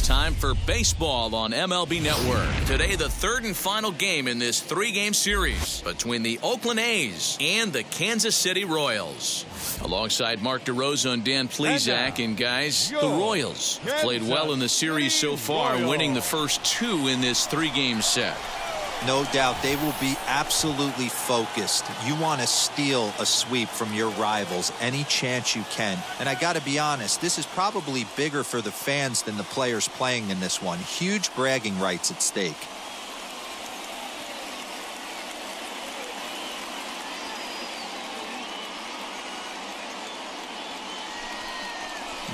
Time for baseball on MLB Network. Today, the third and final game in this three-game series between the Oakland A's and the Kansas City Royals. Alongside Mark DeRosa and Dan Plesac, and guys, the Royals have played well in the series so far, winning the first two in this three-game set. No doubt they will be absolutely focused. You want to steal a sweep from your rivals any chance you can. And I got to be honest, this is probably bigger for the fans than the players playing in this one. Huge bragging rights at stake.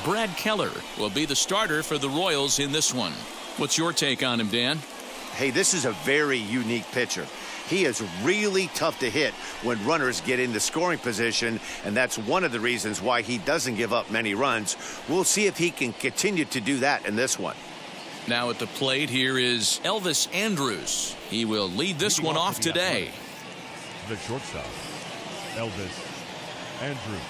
Brad Keller will be the starter for the Royals in this one. What's your take on him, Dan? Hey, this is a very unique pitcher. He is really tough to hit when runners get into scoring position, and that's one of the reasons why he doesn't give up many runs. We'll see if he can continue to do that in this one. Now at the plate here is Elvis Andrus. He will lead this one off today. The shortstop, Elvis Andrus.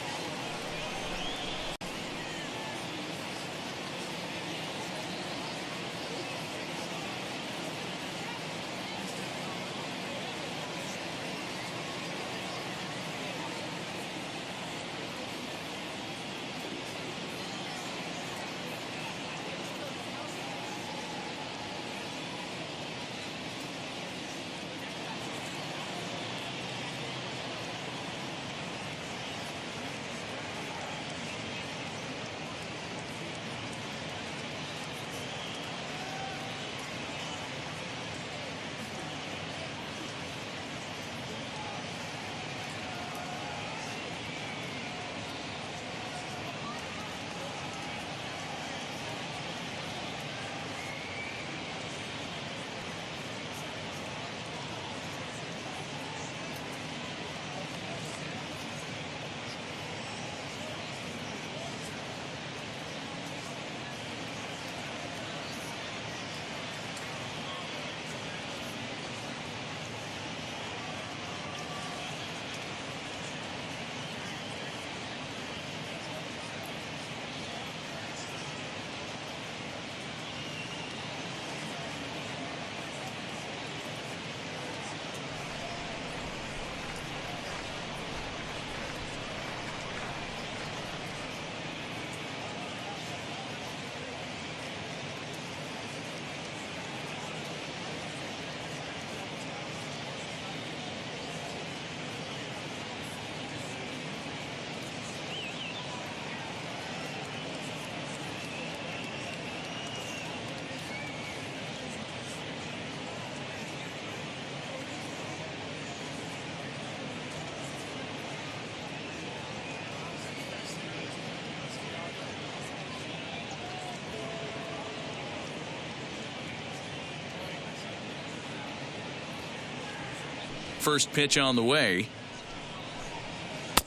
First pitch on the way.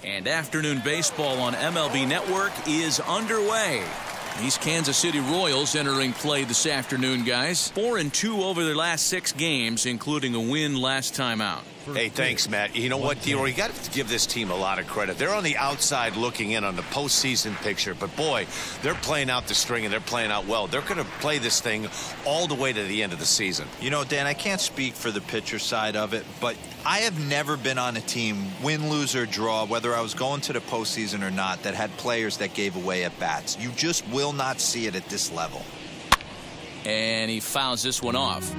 And afternoon baseball on MLB Network is underway. These Kansas City Royals entering play this afternoon, guys. 4-2 over their last 6 games, including a win last time out. Hey, thanks, Matt. You know what, Theodore? You got to give this team a lot of credit. They're on the outside looking in on the postseason picture, but boy, they're playing out the string and they're playing out well. They're going to play this thing all the way to the end of the season. You know, Dan, I can't speak for the pitcher side of it, but I have never been on a team, win, lose, or draw, whether I was going to the postseason or not, that had players that gave away at bats. You just will not see it at this level. And he fouls this one off.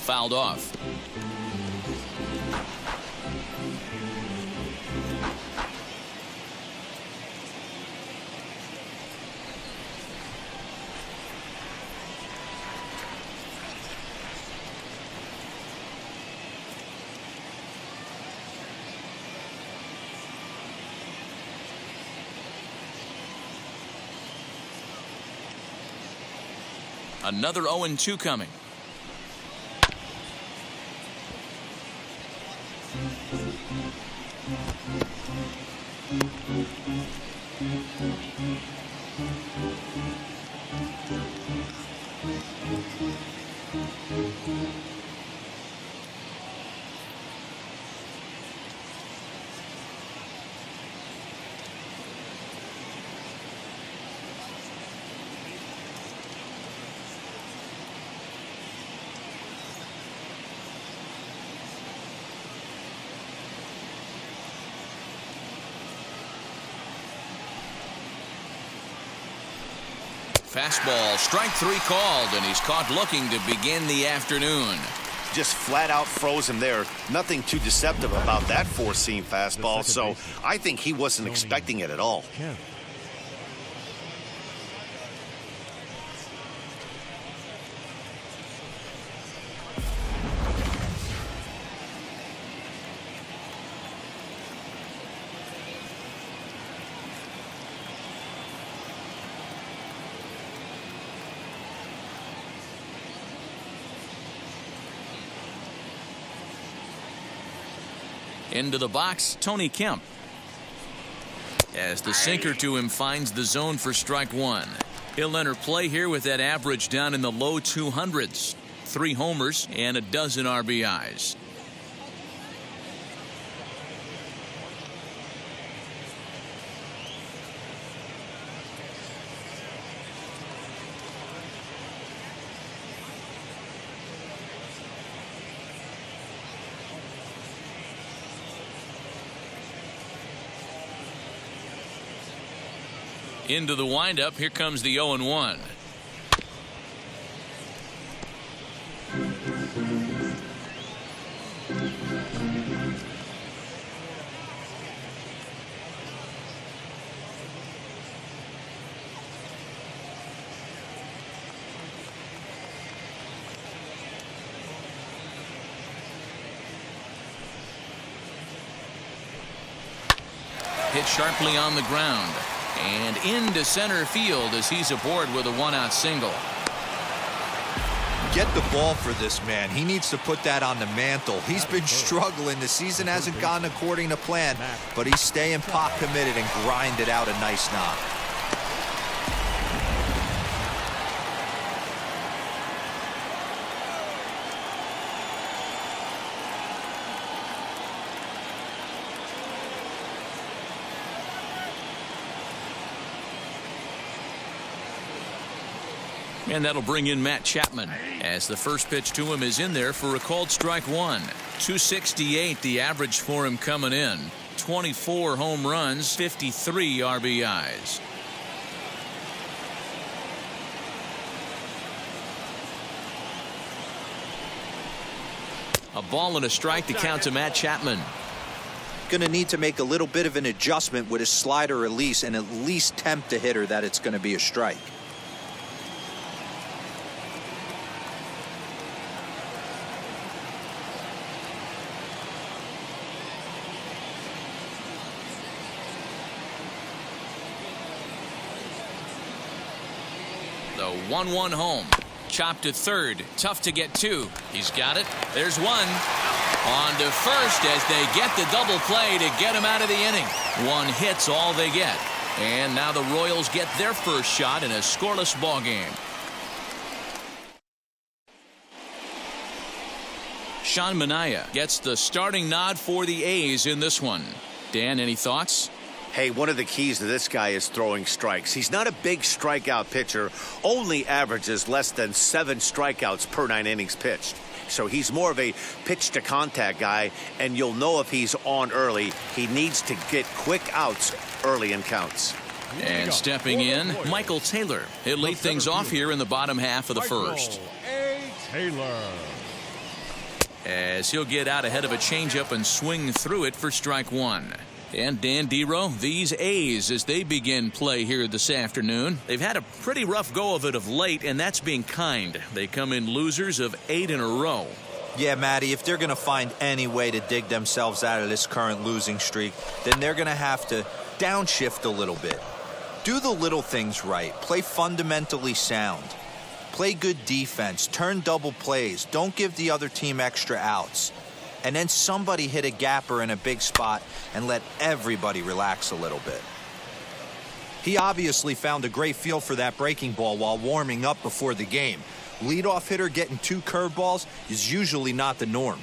Fouled off. Another 0-2 coming. Fastball, strike 3 called, and he's caught looking to begin the afternoon. Just flat out froze him there. Nothing too deceptive about that four-seam fastball, so I think he wasn't expecting it at all. Into the box, Tony Kemp. As the sinker to him finds the zone for strike 1. He'll enter play here with that average down in the low 200s. 3 homers and a dozen RBIs. Into the windup, here comes the 0-1. Hit sharply on the ground. And into center field as he's aboard with a 1-out single. Get the ball for this man. He needs to put that on the mantle. He's been struggling. The season hasn't gone according to plan, but he's staying pot committed and grinded out a nice knock. And that'll bring in Matt Chapman as the first pitch to him is in there for a called strike 1. 268 the average for him coming in. 24 home runs, 53 RBIs. A ball and a strike to count to Matt Chapman. Going to need to make a little bit of an adjustment with his slider release and at least tempt the hitter that it's going to be a strike. The 1-1 home. Chopped to third. Tough to get to. He's got it. There's one. On to first as they get the double play to get him out of the inning. 1 hit's all they get. And now the Royals get their first shot in a scoreless ball game. Sean Manaea gets the starting nod for the A's in this one. Dan, any thoughts? Hey, one of the keys to this guy is throwing strikes. He's not a big strikeout pitcher, only averages less than 7 strikeouts per 9 innings pitched. So he's more of a pitch to contact guy, and you'll know if he's on early. He needs to get quick outs early in counts. And stepping in, Michael Taylor. He'll lead things off here in the bottom half of the first. A. Taylor. As he'll get out ahead of a changeup and swing through it for strike 1. And Dan Dero, these A's as they begin play here this afternoon. They've had a pretty rough go of it of late, and that's being kind. They come in losers of 8 in a row. Yeah, Matty, if they're going to find any way to dig themselves out of this current losing streak, then they're going to have to downshift a little bit. Do the little things right. Play fundamentally sound. Play good defense, turn double plays, don't give the other team extra outs. And then somebody hit a gapper in a big spot and let everybody relax a little bit. He obviously found a great feel for that breaking ball while warming up before the game. Leadoff hitter getting 2 curveballs is usually not the norm.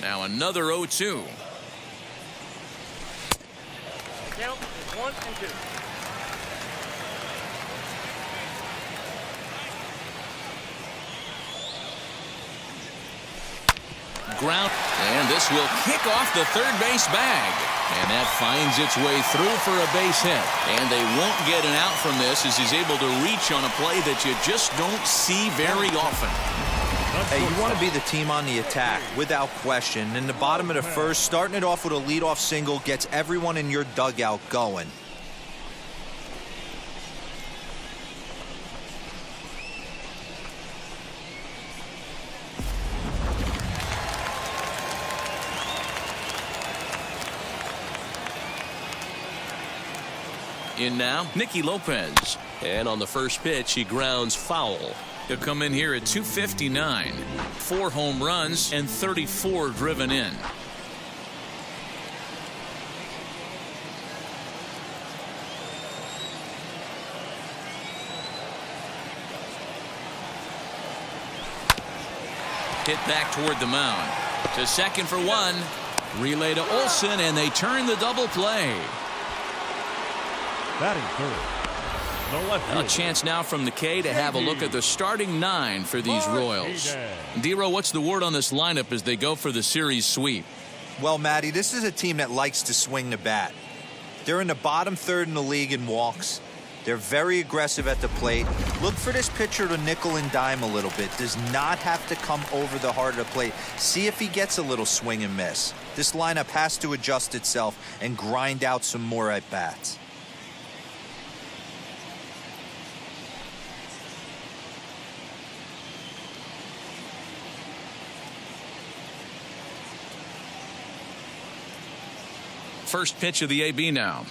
Now another 0-2. Count 1 and 2. Ground, and this will kick off the third base bag, and that finds its way through for a base hit, and they won't get an out from this as he's able to reach on a play that you just don't see very often. Hey, you want to be the team on the attack without question. In the bottom of the first, starting it off with a leadoff single gets everyone in your dugout going. In now, Nicky Lopez. And on the first pitch, he grounds foul. He'll come in here at 259. 4 home runs and 34 driven in. Hit back toward the mound. To second for 1. Relay to Olsen, and they turn the double play. Batting third, the left A fielder. chance now from the K to have a look at the starting 9 for these Royals. Dero, what's the word on this lineup as they go for the series sweep? Well, Matty, this is a team that likes to swing the bat. They're in the bottom third in the league in walks. They're very aggressive at the plate. Look for this pitcher to nickel and dime a little bit. Does not have to come over the heart of the plate. See if he gets a little swing and miss. This lineup has to adjust itself and grind out some more at bats. First pitch of the AB now.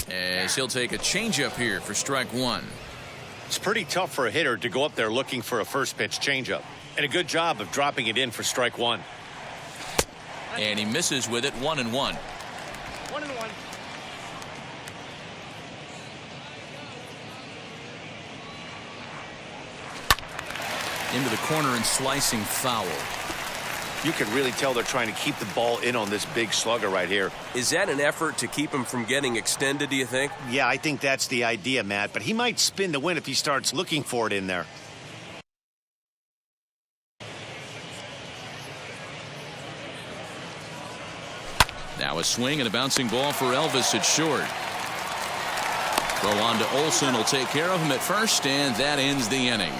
As he'll take a changeup here for strike 1. It's pretty tough for a hitter to go up there looking for a first pitch changeup. And a good job of dropping it in for strike 1. And he misses with it, 1-1. 1-1. Into the corner and slicing foul. You can really tell they're trying to keep the ball in on this big slugger right here. Is that an effort to keep him from getting extended, do you think? Yeah, I think that's the idea, Matt. But he might spin to win if he starts looking for it in there. Now a swing and a bouncing ball for Elvis at short. Throw on to Olsen will take care of him at first, and that ends the inning.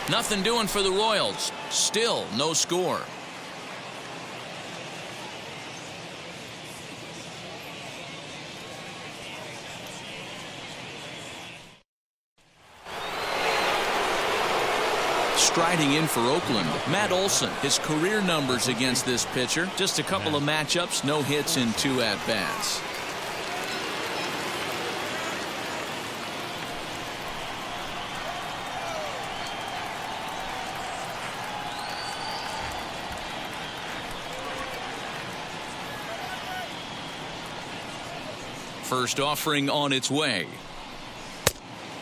Nothing doing for the Royals. Still no score. Striding in for Oakland, Matt Olson. His career numbers against this pitcher, just a couple of matchups, no hits in 2 at-bats. First offering on its way.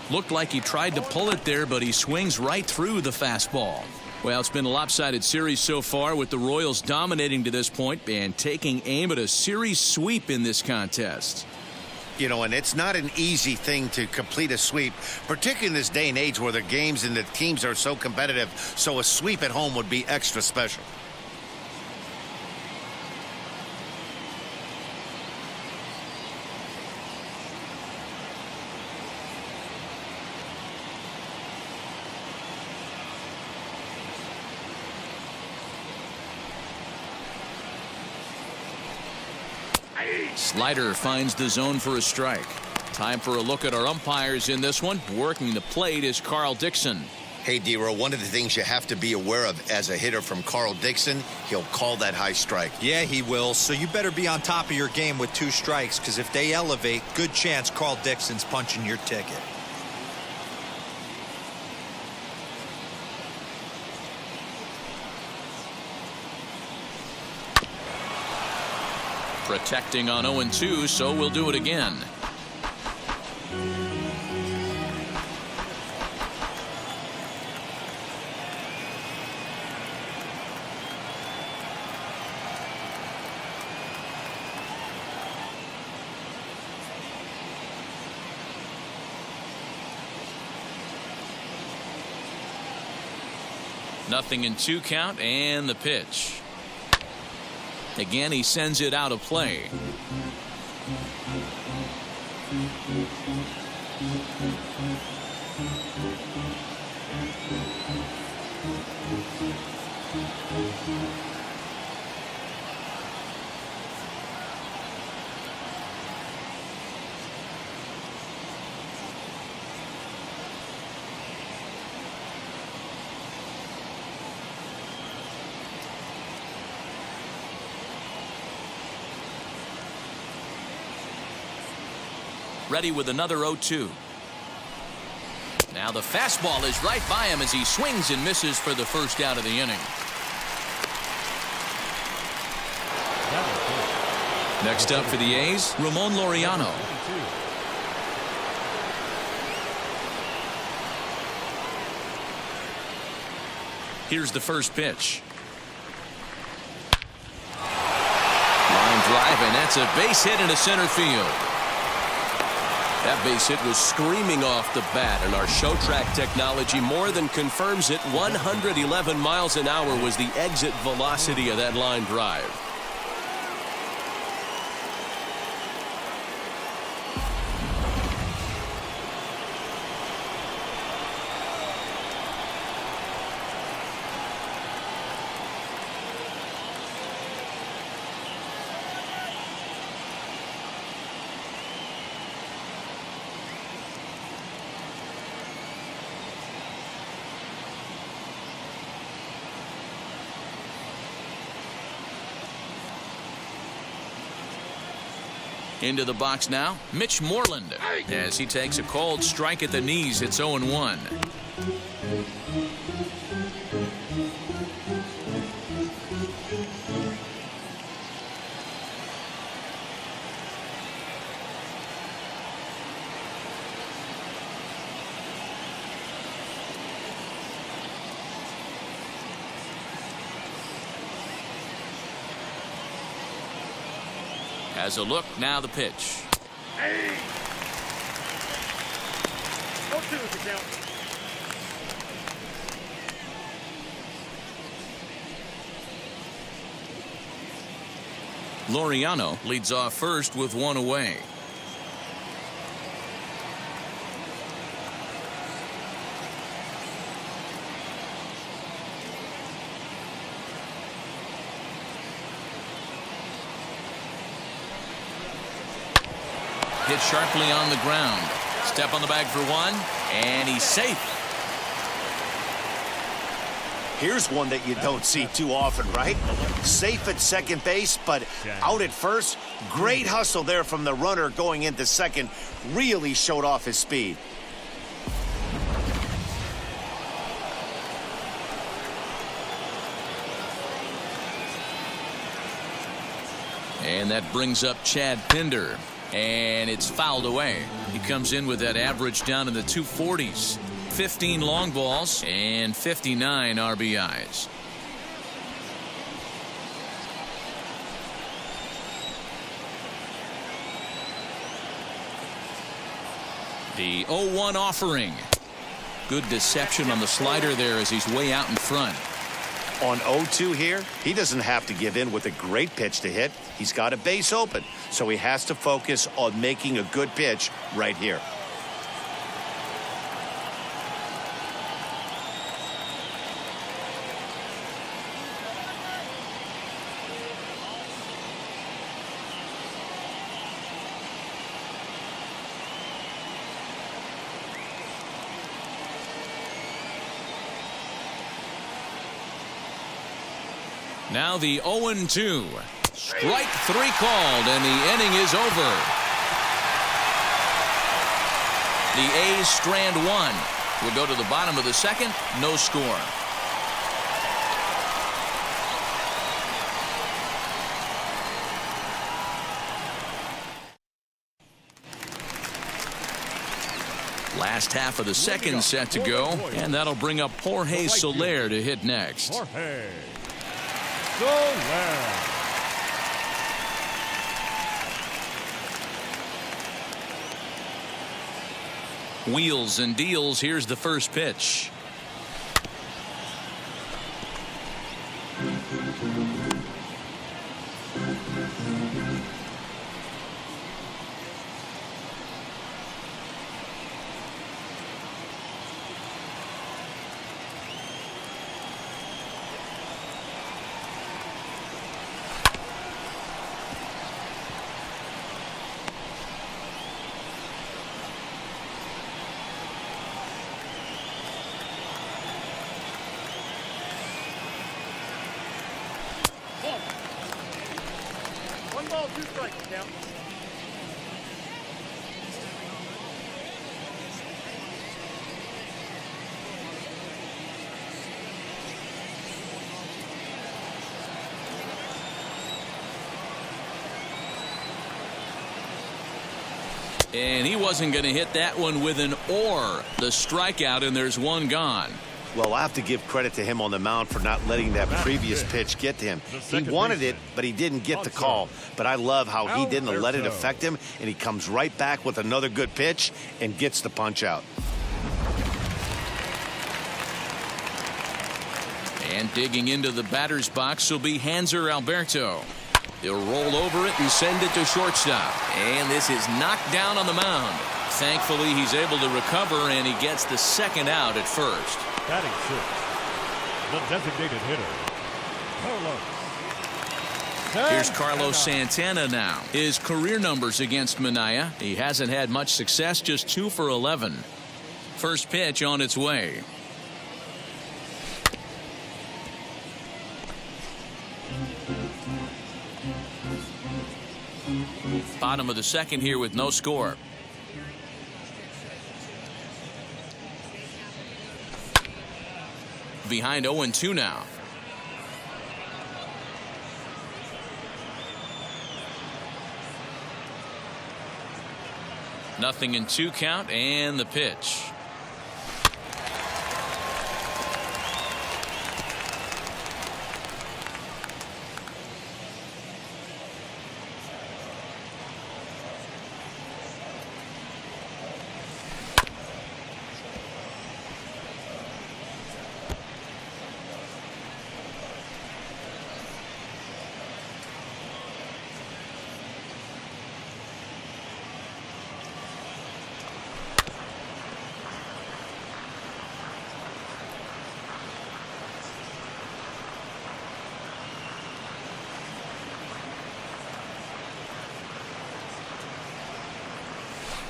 Looked like he tried to pull it there, but he swings right through the fastball. Well, it's been a lopsided series so far, with the Royals dominating to this point and taking aim at a series sweep in this contest. You know, and it's not an easy thing to complete a sweep, particularly in this day and age where the games and the teams are so competitive. So a sweep at home would be extra special. Slider finds the zone for a strike. Time for a look at our umpires in this one. Working the plate is Carl Dixon. Hey, D-Row, one of the things you have to be aware of as a hitter from Carl Dixon, he'll call that high strike. Yeah, he will. So you better be on top of your game with 2 strikes, because if they elevate, good chance Carl Dixon's punching your ticket. Protecting on 0-2, so we'll do it again. Nothing in 2 count, and the pitch. Again, he sends it out of play. Ready with another 0-2. Now the fastball is right by him as he swings and misses for the first out of the inning. Next up for the A's, Ramon Laureano. Here's the first pitch. Line drive, and that's a base hit into center field. That base hit was screaming off the bat, and our show track technology more than confirms it. 111 miles an hour was the exit velocity of that line drive. Into the box now, Mitch Moreland, as he takes a cold strike at the knees. It's 0-1. Has a look, now the pitch. Hey! 0-2 is the count. Laureano leads off first with 1 away. Hit sharply on the ground. Step on the bag for 1, and he's safe. Here's one that you don't see too often, right? Safe at second base, but out at first. Great hustle there from the runner going into second. Really showed off his speed. And that brings up Chad Pinder. And it's fouled away. He comes in with that average down in the 240s. 15 long balls and 59 RBIs. The 0-1 offering. Good deception on the slider there as he's way out in front. On 0-2 here, he doesn't have to give in with a great pitch to hit. He's got a base open, so he has to focus on making a good pitch right here. Now the 0-2. Strike 3 called, and the inning is over. The A's strand 1. We'll go to the bottom of the second. No score. Last half of the second set to go, and that'll bring up Jorge Soler to hit next. Jorge Soler. Wheels and deals. Here's the first pitch. One ball, 2 strikes, count. And he wasn't going to hit that one with an or. The strikeout, and there's one gone. Well, I have to give credit to him on the mound for not letting that previous pitch get to him. He wanted it, but he didn't get the call. But I love how he didn't let it affect him, and he comes right back with another good pitch and gets the punch out. And digging into the batter's box will be Hanser Alberto. He'll roll over it and send it to shortstop. And this is knocked down on the mound. Thankfully, he's able to recover, and he gets the second out at first. Batting 6, the designated hitter, Carlos. Here's Carlos Santana now. His career numbers against Minaya. He hasn't had much success, just 2 for 11. First pitch on its way. Bottom of the second here with no score. Behind 0-2 now. Nothing in 2 count, and the pitch.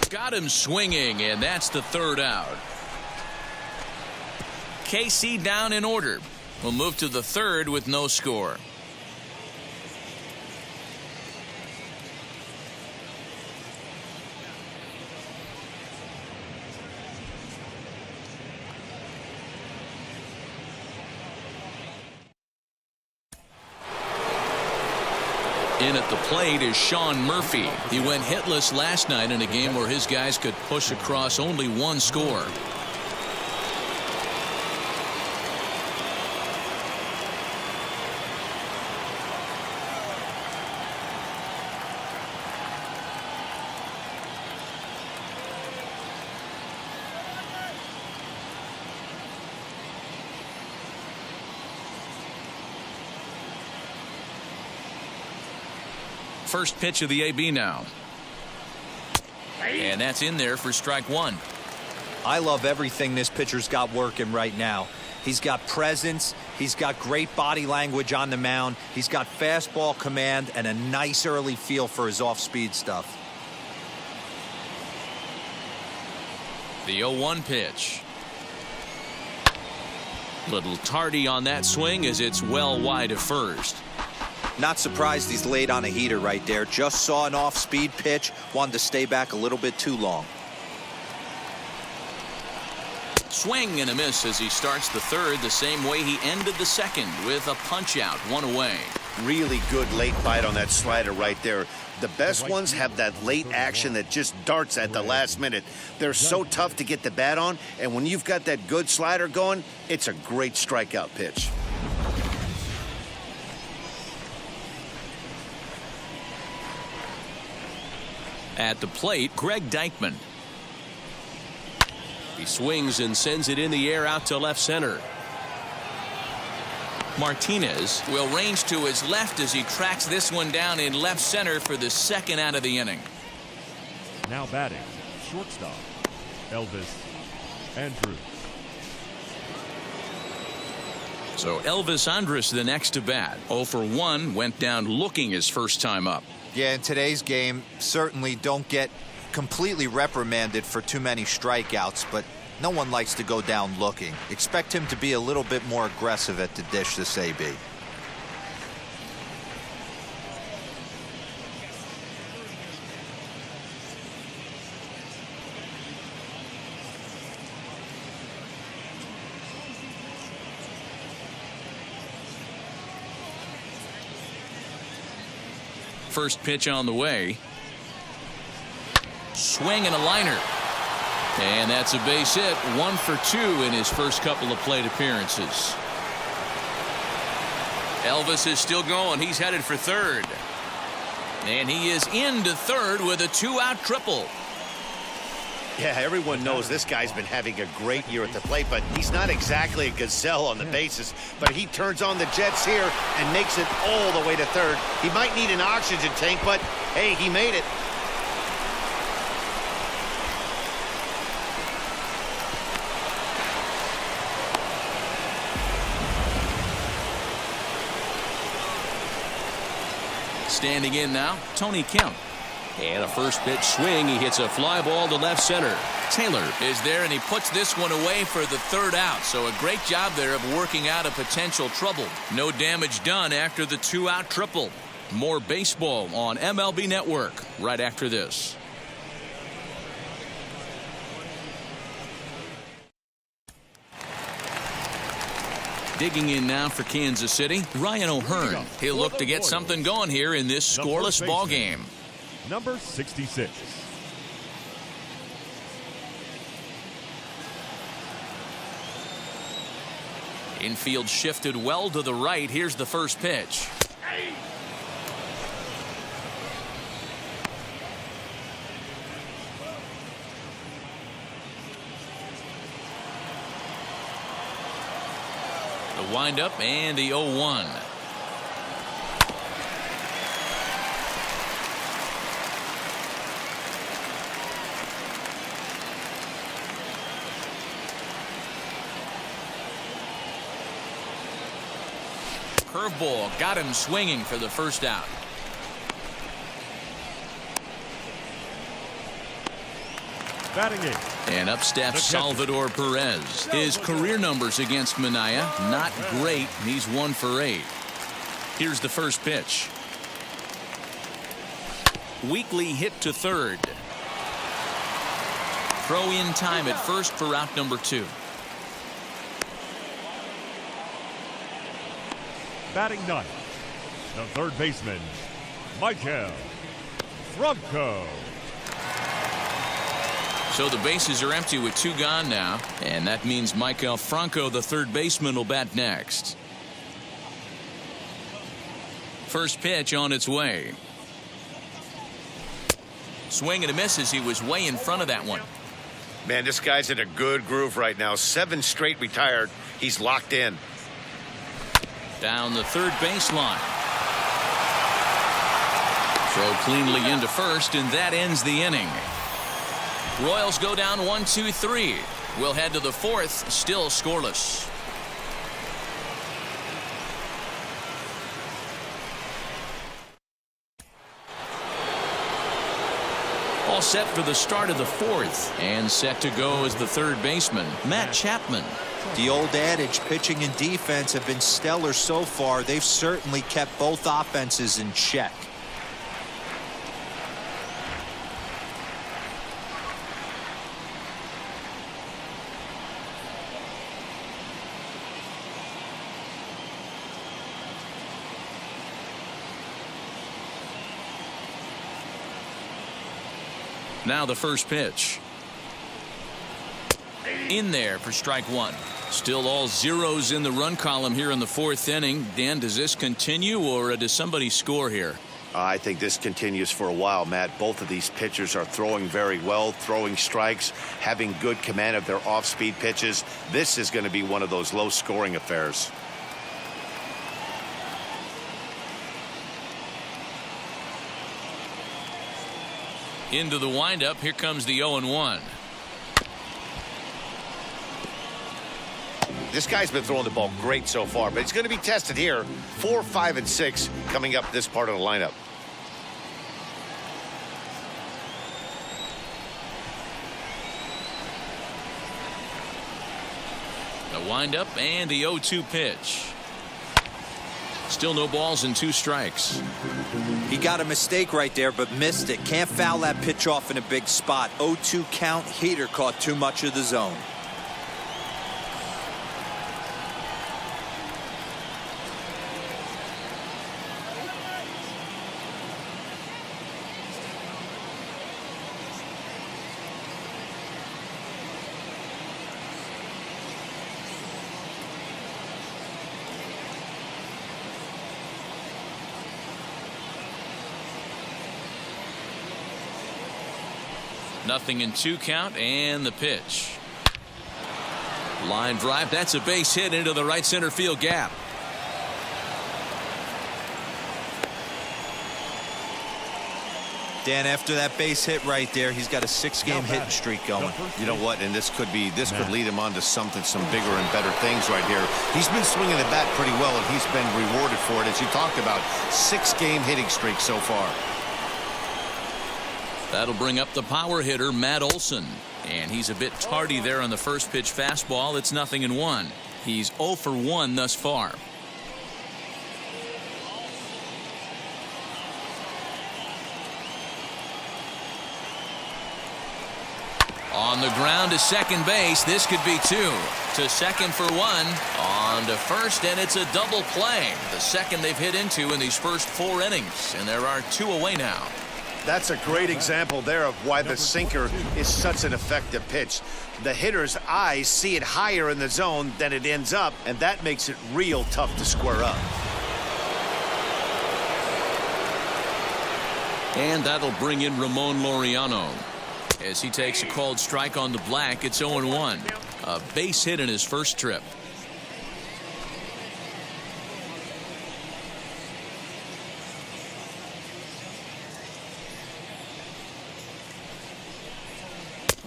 Got him swinging, and that's the third out. KC down in order. We'll move to the third with no score. In at the plate is Sean Murphy. He went hitless last night in a game where his guys could push across only 1 score. First pitch of the AB now. And that's in there for strike 1. I love everything this pitcher's got working right now. He's got presence. He's got great body language on the mound. He's got fastball command and a nice early feel for his off-speed stuff. The 0-1 pitch. Little tardy on that swing as it's well wide of first. Not surprised he's laid on a heater right there. Just saw an off-speed pitch. Wanted to stay back a little bit too long. Swing and a miss as he starts the third the same way he ended the second with a punch out, one away. Really good late bite on that slider right there. The best ones have that late action that just darts at the last minute. They're so tough to get the bat on, and when you've got that good slider going, it's a great strikeout pitch. At the plate, Greg Deichmann. He swings and sends it in the air out to left center. Martinez will range to his left as he tracks this one down in left center for the second out of the inning. Now batting, shortstop, Elvis Andrus. So Elvis Andrus the next to bat. 0 for 1, went down looking his first time up. Yeah, in today's game, certainly don't get completely reprimanded for too many strikeouts, but no one likes to go down looking. Expect him to be a little bit more aggressive at the dish this AB. First pitch on the way. Swing and a liner. And that's a base hit. 1 for 2 in his first couple of plate appearances. Elvis is still going. He's headed for third. And he is into third with a 2-out triple. Yeah, everyone knows this guy's been having a great year at the plate, but he's not exactly a gazelle on the bases. But he turns on the jets here and makes it all the way to third. He might need an oxygen tank, but hey, he made it. Standing in now, Tony Kemp. And a first pitch swing. He hits a fly ball to left center. Taylor is there, and he puts this one away for the third out. So a great job there of working out a potential trouble. No damage done after the 2-out triple. More baseball on MLB Network right after this. Digging in now for Kansas City, Ryan O'Hearn. He'll look to get something going here in this scoreless ball game. Number 66. Infield shifted well to the right. Here's the first pitch. The windup and the 0-1. Curveball got him swinging for the first out. Batting eight. And up steps Salvador Perez. His career numbers against Minaya, not great. He's 1 for 8. Here's the first pitch. Weakly hit to third. Throw in time at first for out number 2. Batting ninth, the third baseman, Michael Franco. So the bases are empty with 2 gone now, and that means Michael Franco, the third baseman, will bat next. First pitch on its way. Swing and a miss as he was way in front of that one. Man, this guy's in a good groove right now. 7 straight retired. He's locked in. Down the third baseline. Throw cleanly into first, and that ends the inning. Royals go down 1-2-3. We'll head to the 4th, still scoreless. all set for the start of the fourth. And set to go as the third baseman, Matt Chapman. The old adage, pitching and defense have been stellar so far. They've certainly kept both offenses in check. Now the first pitch. In there for strike one. Still all zeros in the run column here in the fourth inning. Dan, does this continue or does somebody score here? I think this continues for a while, Matt. Both of these pitchers are throwing very well, throwing strikes, having good command of their off-speed pitches. This is going to be one of those low-scoring affairs. Into the windup. Here comes the 0-1. This guy's been throwing the ball great so far, but he's going to be tested here. 4, 5, and 6 coming up this part of the lineup. The windup and the 0-2 pitch. Still no balls and 2 strikes. He got a mistake right there, but missed it. Can't foul that pitch off in a big spot. 0-2 count. Heater caught too much of the zone. Nothing in 2 count and the pitch. Line drive. That's a base hit into the right center field gap. Dan, after that base hit right there, he's got a 6-game hitting streak going. You know what? And this could lead him on to some bigger and better things right here. He's been swinging the bat pretty well, and he's been rewarded for it, as you talked about. 6-game hitting streak so far. That'll bring up the power hitter, Matt Olson. And he's a bit tardy there on the first pitch fastball. It's 0-1. He's 0 for 1 thus far. On the ground to second base. This could be 2. To second for 1. On to first, and it's a double play. The second they've hit into in these first 4 innings. And there are 2 away now. That's a great example there of why the sinker is such an effective pitch. The hitter's eyes see it higher in the zone than it ends up, and that makes it real tough to square up. And that'll bring in Ramon Laureano. As he takes a called strike on the black, it's 0-1. A base hit in his first trip.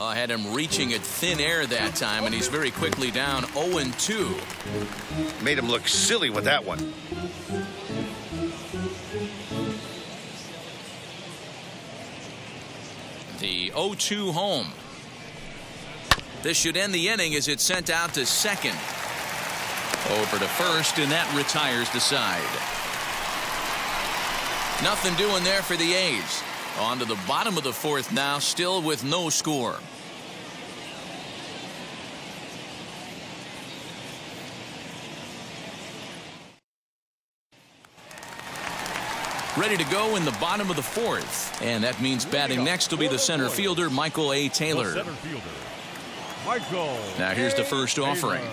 I had him reaching at thin air that time, and he's very quickly down 0-2. Made him look silly with that one. The 0-2 home. This should end the inning as it's sent out to second. Over to first, and that retires the side. Nothing doing there for the A's. On to the bottom of the fourth now, still with no score. Ready to go in the bottom of the fourth. And that means batting next will be the center fielder, Michael A. Taylor. Center fielder, Michael. Now here's the first offering.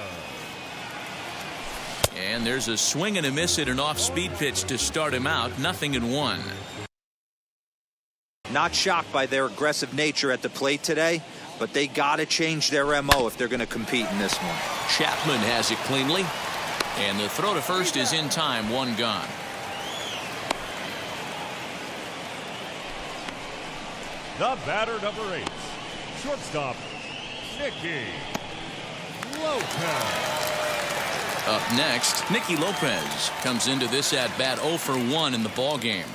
And there's a swing and a miss at an off-speed pitch to start him out. 0-1. Not shocked by their aggressive nature at the plate today, but they got to change their MO if they're going to compete in this one. Chapman has it cleanly. And the throw to first is in time. 1 gone. The batter, number 8, shortstop, Nicky Lopez. Up next, Nicky Lopez comes into this at-bat 0 for 1 in the ballgame.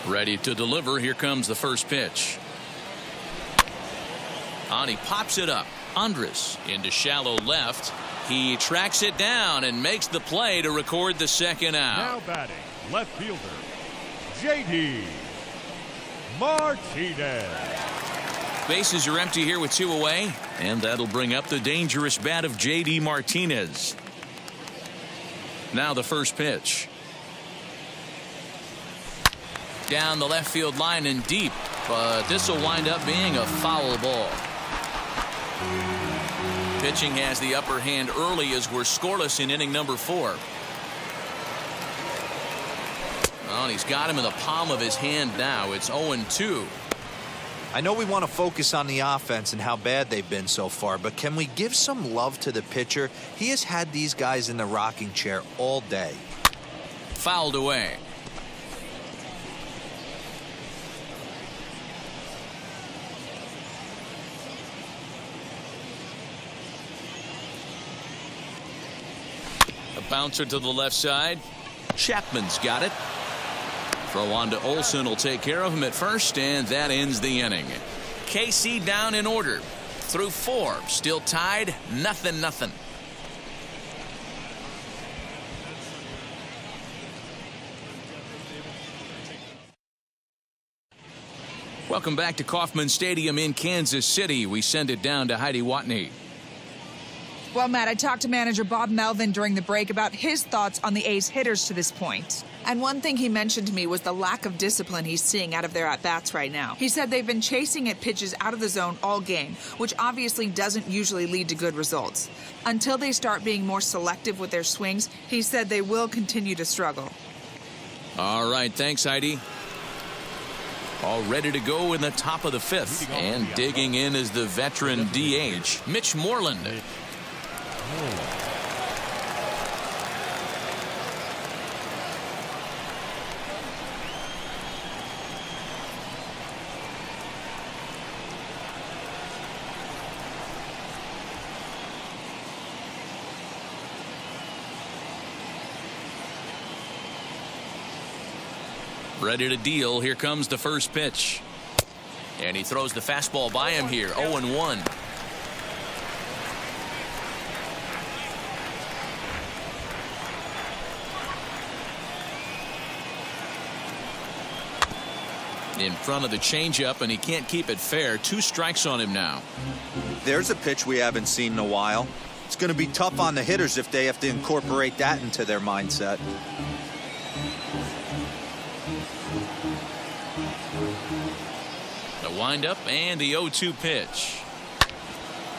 Ready to deliver. Here comes the first pitch. And he pops it up. Andres into shallow left. He tracks it down and makes the play to record the second out. Now batting, left fielder, J.D. Martinez. Bases are empty here with 2 away, and that'll bring up the dangerous bat of J.D. Martinez. Now the first pitch. Down the left field line and deep, but this will wind up being a foul ball. Pitching has the upper hand early as we're scoreless in inning number 4. Well, and he's got him in the palm of his hand now. It's 0-2. I know we want to focus on the offense and how bad they've been so far, but can we give some love to the pitcher? He has had these guys in the rocking chair all day. Fouled away. A bouncer to the left side. Chapman's got it. Throw on to Olsen will take care of him at first, and that ends the inning. KC down in order. Through 4. Still tied. 0-0. Welcome back to Kauffman Stadium in Kansas City. We send it down to Heidi Watney. Well, Matt, I talked to manager Bob Melvin during the break about his thoughts on the A's hitters to this point. And one thing he mentioned to me was the lack of discipline he's seeing out of their at-bats right now. He said they've been chasing at pitches out of the zone all game, which obviously doesn't usually lead to good results. Until they start being more selective with their swings, he said they will continue to struggle. All right, thanks, Heidi. All ready to go in the top of the 5th. And digging in is the veteran DH, Mitch Moreland. Ready to deal. Here comes the first pitch. And he throws the fastball by him here. 0-1. In front of the changeup, and he can't keep it fair. 2 strikes on him now. There's a pitch we haven't seen in a while. It's going to be tough on the hitters if they have to incorporate that into their mindset. The windup and the 0-2 pitch.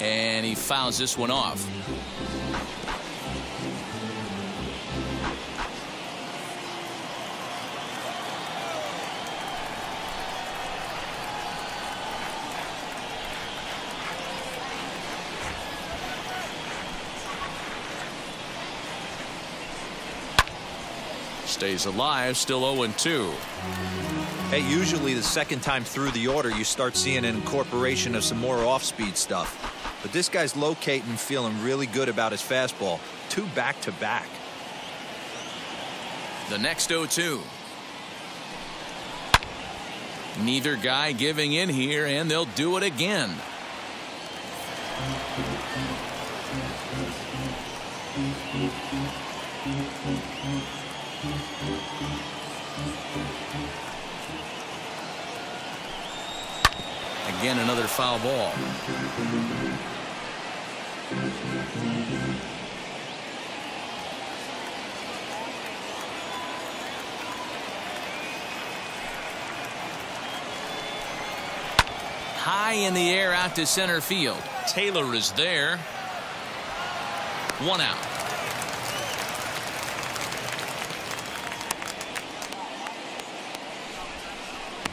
And he fouls this one off. Stays alive, still 0-2. Hey, usually the second time through the order, you start seeing an incorporation of some more off-speed stuff. But this guy's locating and feeling really good about his fastball. 2 back-to-back. The next 0-2. Neither guy giving in here, and they'll do it again. Again, another foul ball. High in the air out to center field. Taylor is there. 1 out.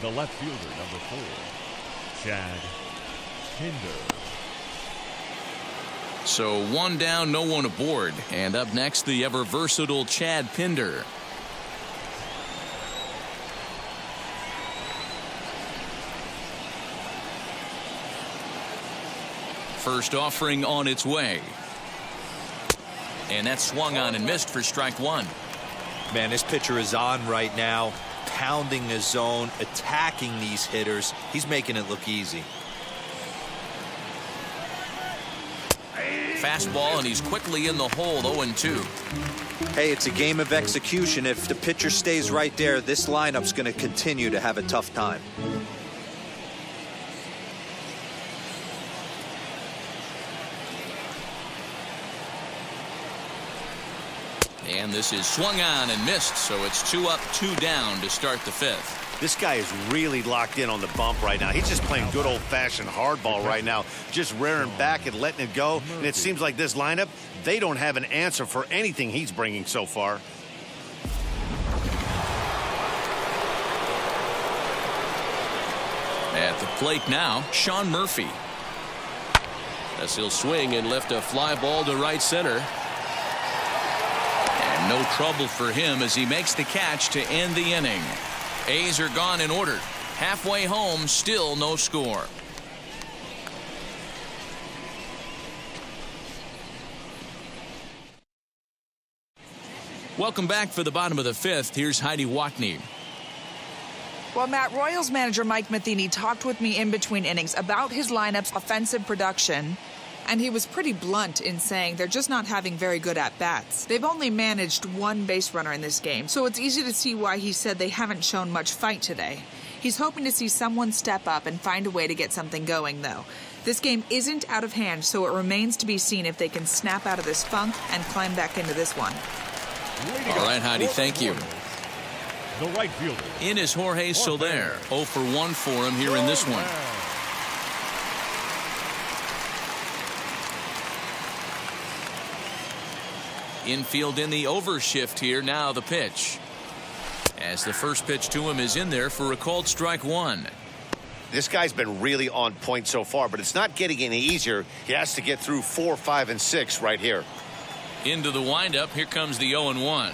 The left fielder, number 4, Chad Pinder. So 1 down, no one aboard. And up next, the ever versatile Chad Pinder. First offering on its way. And that swung on and missed for strike 1. Man, this pitcher is on right now. pounding the zone, attacking these hitters. He's making it look easy. Fastball, and he's quickly in the hole, 0-2. Hey, it's a game of execution. If the pitcher stays right there, this lineup's going to continue to have a tough time. And this is swung on and missed, so it's 2 up, 2 down to start the 5th. This guy is really locked in on the bump right now. He's just playing good old-fashioned hardball right now, just rearing back and letting it go. And it seems like this lineup, they don't have an answer for anything he's bringing so far. At the plate now, Sean Murphy. As he'll swing and lift a fly ball to right center. And no trouble for him as he makes the catch to end the inning. A's are gone in order. Halfway home, still no score. Welcome back for the bottom of the 5th. Here's Heidi Watney. Well, Matt, Royals manager Mike Matheny talked with me in between innings about his lineup's offensive production, and he was pretty blunt in saying they're just not having very good at-bats. They've only managed 1 base runner in this game, so it's easy to see why he said they haven't shown much fight today. He's hoping to see someone step up and find a way to get something going, though. This game isn't out of hand, so it remains to be seen if they can snap out of this funk and climb back into this one. All right, Heidi, thank you. The right fielder. In is Jorge Soler. 0 for 1 for him here in this one. Infield in the overshift here. Now the pitch. As the first pitch to him is in there for a called strike 1. This guy's been really on point so far, but it's not getting any easier. He has to get through 4, 5, and 6 right here. Into the windup. Here comes the 0-1.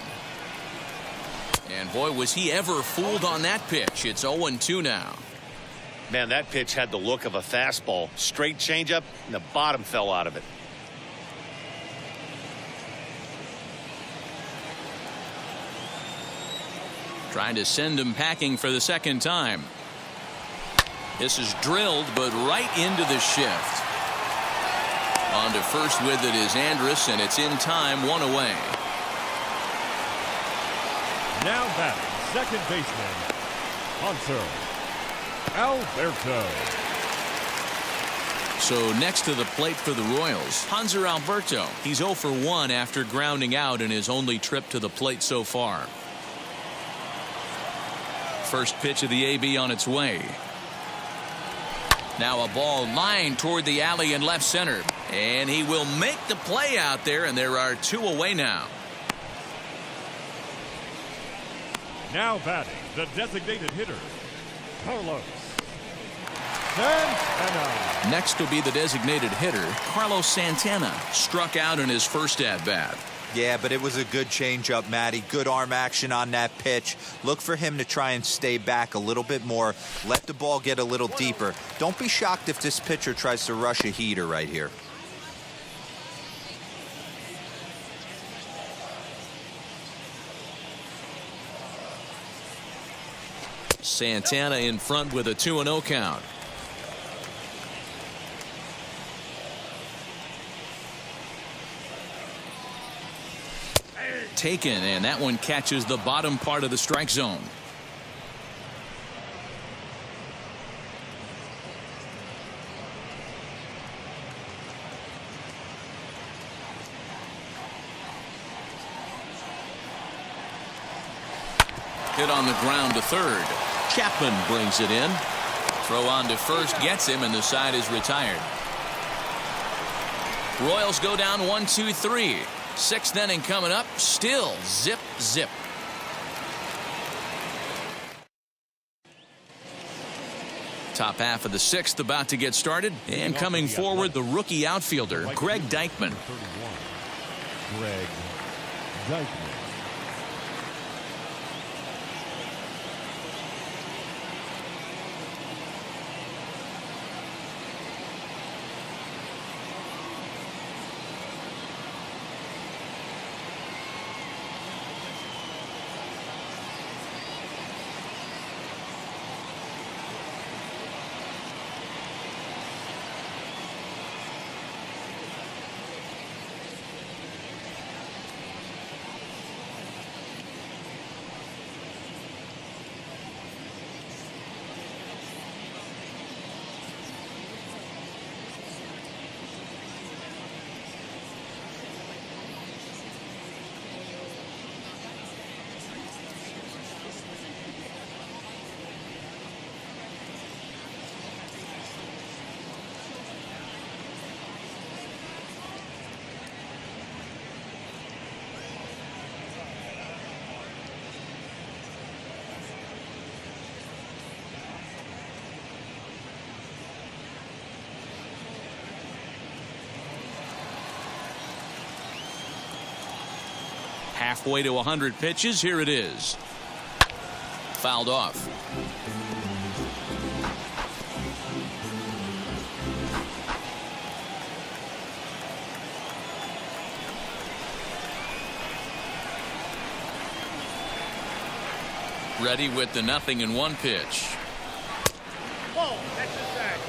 And boy, was he ever fooled on that pitch. It's 0-2 now. Man, that pitch had the look of a fastball. Straight changeup, and the bottom fell out of it. Trying to send him packing for the second time. This is drilled, but right into the shift. On to first with it is Andrus, and it's in time, 1 away. Now batting, second baseman, Hanser Alberto. So next to the plate for the Royals, Hanser Alberto. He's 0 for 1 after grounding out in his only trip to the plate so far. First pitch of the AB on its way. Now a ball lined toward the alley in left center. And he will make the play out there, and there are 2 away now. Now batting, the designated hitter, Carlos Santana. Next will be the designated hitter, Carlos Santana. Struck out in his first at-bat. Yeah, but it was a good changeup, Matty. Good arm action on that pitch. Look for him to try and stay back a little bit more. Let the ball get a little deeper. Don't be shocked if this pitcher tries to rush a heater right here. Santana in front with a 2-0 count. Taken, and that one catches the bottom part of the strike zone. Hit on the ground to third. Chapman brings it in. Throw on to first gets him, and the side is retired. Royals go down 1-2-3. 6th inning coming up. Still zip, zip. Top half of the 6th about to get started. And coming forward, the rookie outfielder, Greg Deichmann. 31, Greg Deichmann. Halfway to 100 pitches. Here it is. Fouled off. Ready with the 0-1 pitch. Ball, that's his bag.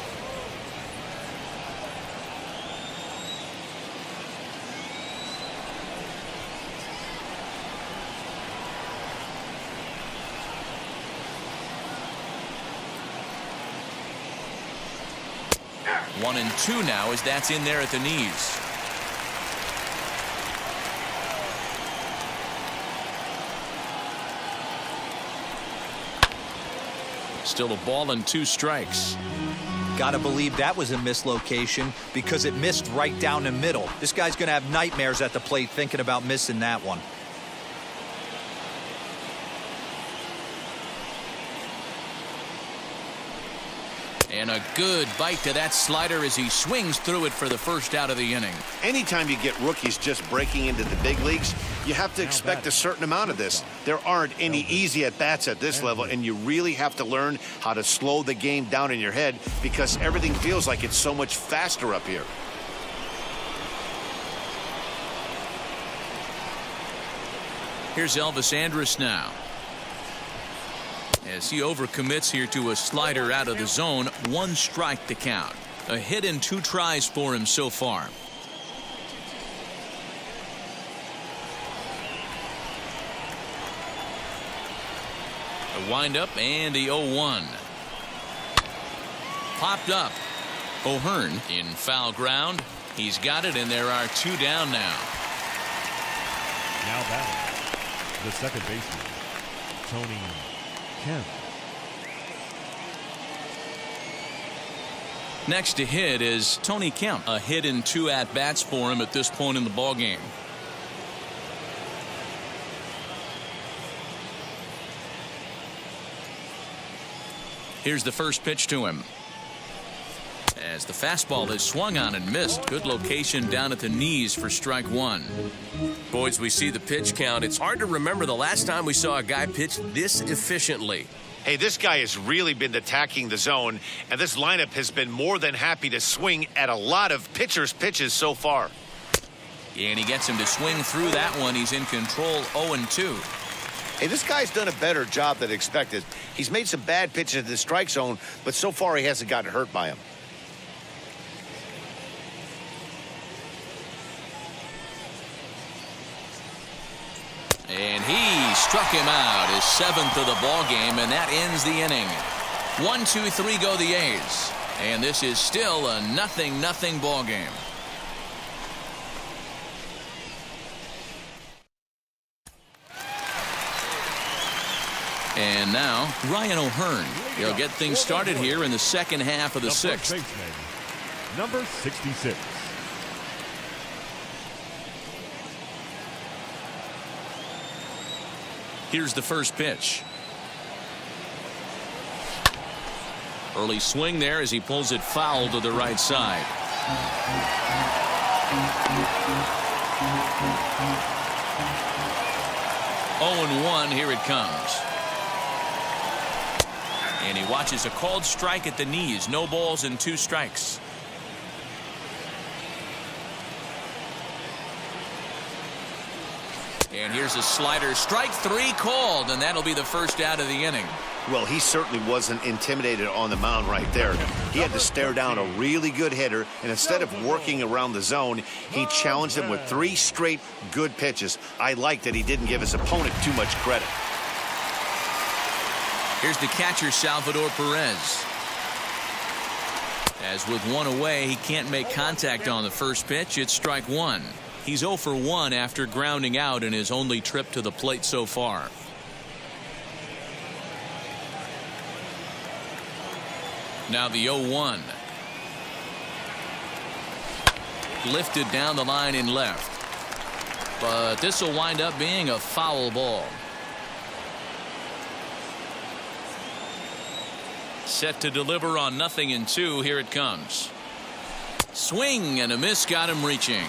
One and two now as that's in there at the knees. Still a ball and 2 strikes. Gotta believe that was a mislocation because it missed right down the middle. This guy's gonna have nightmares at the plate thinking about missing that one. And a good bite to that slider as he swings through it for the first out of the inning. Anytime you get rookies just breaking into the big leagues, you have to expect a certain amount of this. There aren't any easy at-bats at this level, and you really have to learn how to slow the game down in your head because everything feels like it's so much faster up here. Here's Elvis Andrus now. As he overcommits here to a slider out of the zone. 1 strike to count. A hit and 2 tries for him so far. A windup and the 0-1. Popped up. O'Hearn in foul ground. He's got it, and there are 2 down now. Now batting, the second baseman, Tony Kemp. Next to hit is Tony Kemp. A hit and 2 at-bats for him at this point in the ballgame. Here's the first pitch to him. As the fastball is swung on and missed. Good location down at the knees for strike 1. Boys, we see the pitch count. It's hard to remember the last time we saw a guy pitch this efficiently. Hey, this guy has really been attacking the zone, and this lineup has been more than happy to swing at a lot of pitchers' pitches so far. And he gets him to swing through that one. He's in control. 0-2. Hey, this guy's done a better job than expected. He's made some bad pitches in the strike zone, but so far he hasn't gotten hurt by them. And he struck him out, his 7th of the ball game, and that ends the inning. 1-2-3 go the A's, and this is still a 0-0 ball game. And now Ryan O'Hearn. He'll get things started here in the second half of the 6th. Number 66. Here's the first pitch. Early swing there as he pulls it foul to the right side. 0-1, here it comes. And he watches a called strike at the knees. No balls and 2 strikes. And here's a slider. Strike 3 called, and that'll be the first out of the inning. Well, he certainly wasn't intimidated on the mound right there. He had to stare down a really good hitter, and instead of working around the zone, he challenged him with 3 straight good pitches. I like that he didn't give his opponent too much credit. Here's the catcher, Salvador Perez. As with 1 away, he can't make contact on the first pitch. It's strike 1. He's 0 for 1 after grounding out in his only trip to the plate so far. Now the 0-1. Lifted down the line in left. But this will wind up being a foul ball. Set to deliver on 0-2. Here it comes. Swing and a miss got him reaching.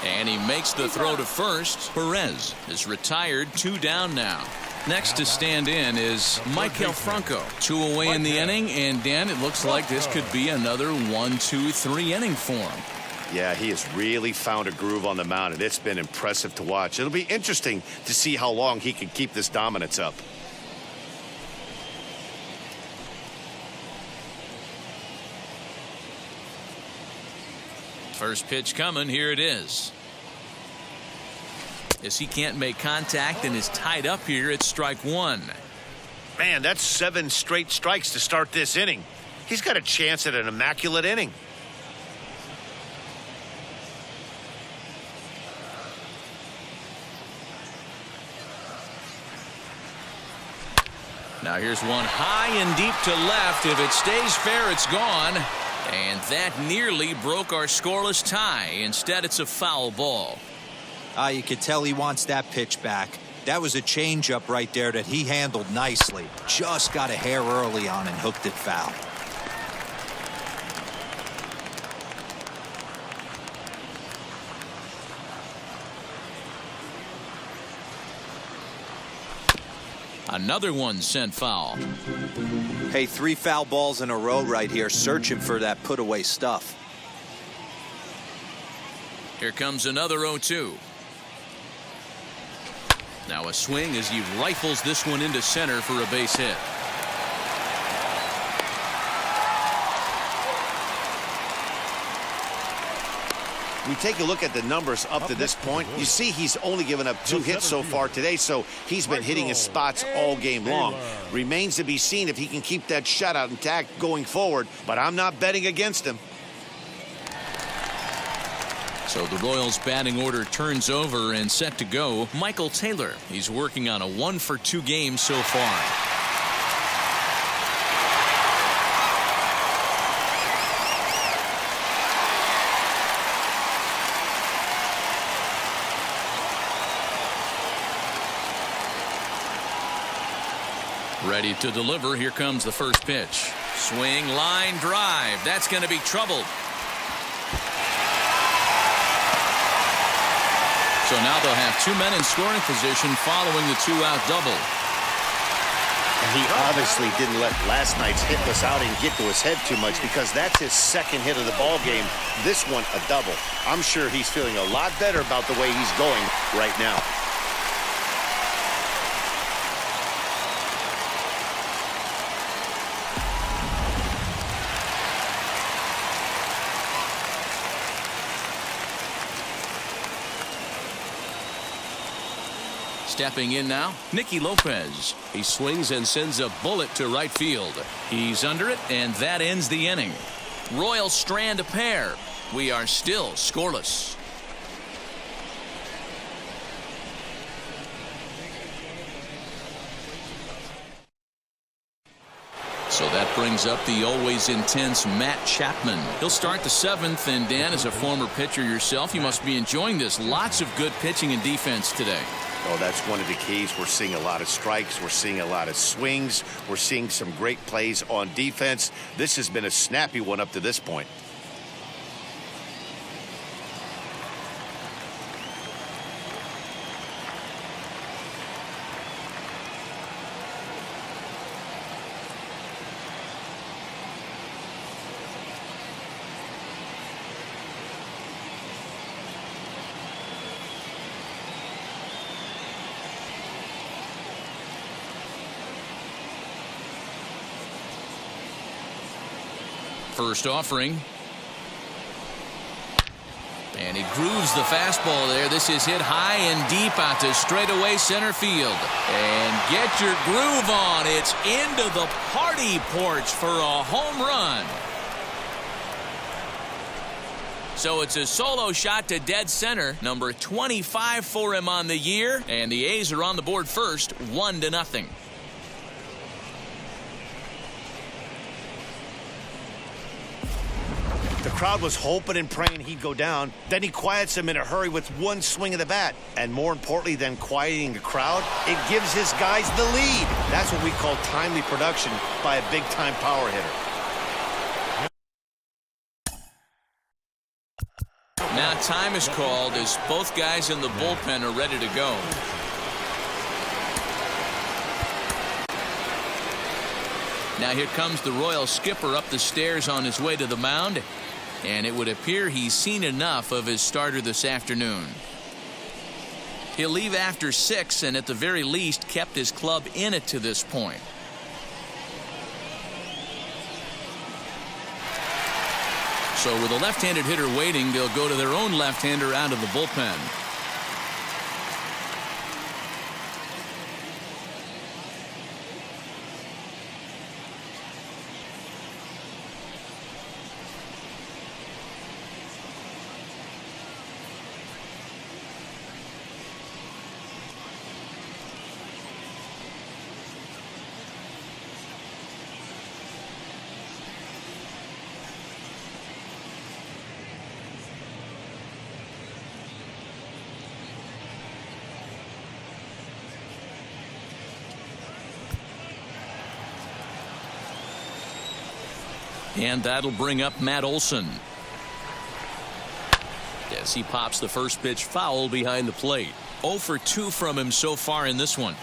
And he makes the throw to first. Perez is retired, 2 down now. Next to stand in is Michael Franco. 2 away in the inning, and Dan, it looks like this could be another 1, 2, 3 inning for him. Yeah, he has really found a groove on the mound, and it's been impressive to watch. It'll be interesting to see how long he can keep this dominance up. First pitch coming, here it is. As he can't make contact and is tied up here, it's strike 1. Man, that's 7 straight strikes to start this inning. He's got a chance at an immaculate inning. Now here's one high and deep to left. If it stays fair, it's gone. And that nearly broke our scoreless tie. Instead, it's a foul ball. You could tell he wants that pitch back. That was a changeup right there that he handled nicely. Just got a hair early on and hooked it foul. Another one sent foul. Hey, 3 foul balls in a row right here, searching for that put away stuff. Here comes another 0-2. Now a swing as he rifles this one into center for a base hit. We take a look at the numbers up to this point. You see he's only given up 2 hits so far today, so he's been hitting his spots all game long. Remains to be seen if he can keep that shutout intact going forward, but I'm not betting against him. So the Royals batting order turns over and set to go. Michael Taylor, he's working on a 1-for-2 game so far. Ready to deliver. Here comes the first pitch. Swing, line drive. That's going to be troubled. So now they'll have 2 men in scoring position following the 2-out double. And he obviously didn't let last night's hitless outing get to his head too much, because that's his 2nd hit of the ball game. This one a double. I'm sure he's feeling a lot better about the way he's going right now. Stepping in now, Nicky Lopez. He swings and sends a bullet to right field. He's under it, and that ends the inning. Royals strand a pair. We are still scoreless. So that brings up the always intense Matt Chapman. He'll start the 7th, and Dan, as a former pitcher yourself, you must be enjoying this. Lots of good pitching and defense today. Oh, that's one of the keys. We're seeing a lot of strikes. We're seeing a lot of swings. We're seeing some great plays on defense. This has been a snappy one up to this point. First offering. And he grooves the fastball there. This is hit high and deep out to straightaway center field. And get your groove on. It's into the party porch for a home run. So it's a solo shot to dead center. Number 25 for him on the year. And the A's are on the board first, 1-0. The crowd was hoping and praying he'd go down. Then he quiets him in a hurry with one swing of the bat. And more importantly than quieting the crowd, it gives his guys the lead. That's what we call timely production by a big-time power hitter. Now time is called as both guys in the bullpen are ready to go. Now here comes the Royal skipper up the stairs on his way to the mound, and it would appear he's seen enough of his starter this afternoon. He'll leave after 6 and at the very least kept his club in it to this point. So with a left-handed hitter waiting, they'll go to their own left-hander out of the bullpen. And that'll bring up Matt Olson as he pops the first pitch foul behind the plate. 0 for 2 from him so far in this one.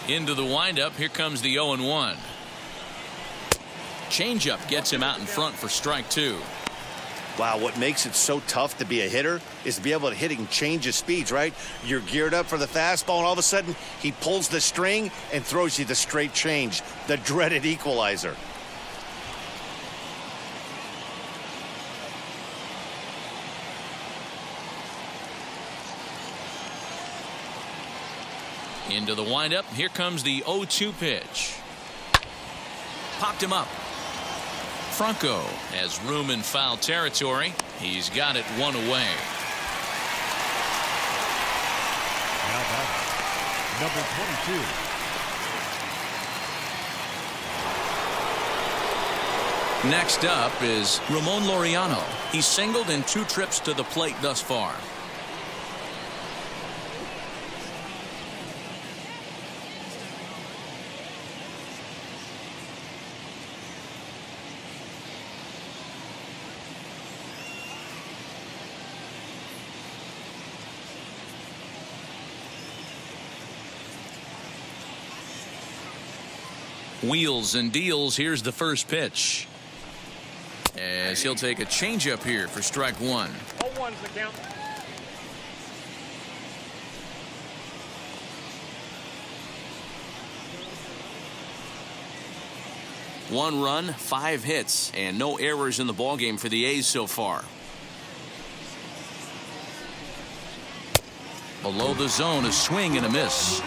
Into the windup. Here comes the 0-1. Changeup gets him out in front for strike 2. Wow, what makes it so tough to be a hitter is to be able to hit and change his speeds, right? You're geared up for the fastball, and all of a sudden, he pulls the string and throws you the straight change, the dreaded equalizer. Into the windup. Here comes the 0-2 pitch. Popped him up. Franco has room in foul territory. He's got it 1 away. Now batting, number 22. Next up is Ramon Laureano. He's singled in 2 trips to the plate thus far. Wheels and deals. Here's the first pitch, as he'll take a changeup here for strike 1. 0-1's the count. One run, 5 hits, and no errors in the ballgame for the A's so far. Below the zone, a swing and a miss.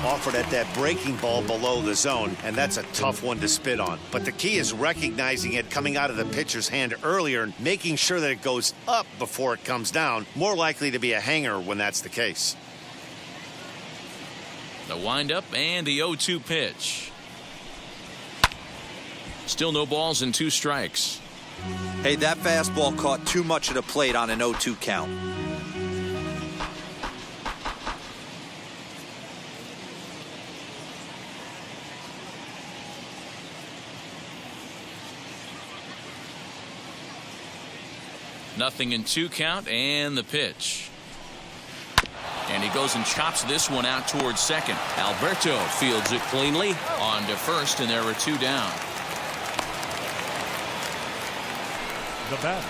Offered at that breaking ball below the zone, and that's a tough one to spit on. But the key is recognizing it coming out of the pitcher's hand earlier and making sure that it goes up before it comes down. More likely to be a hanger when that's the case. The windup and the 0-2 pitch. Still no balls and 2 strikes. Hey, that fastball caught too much of the plate on an 0-2 count. Nothing in 2 count, and the pitch. And he goes and chops this one out towards second. Alberto fields it cleanly on to first, and there are 2 down. The batter,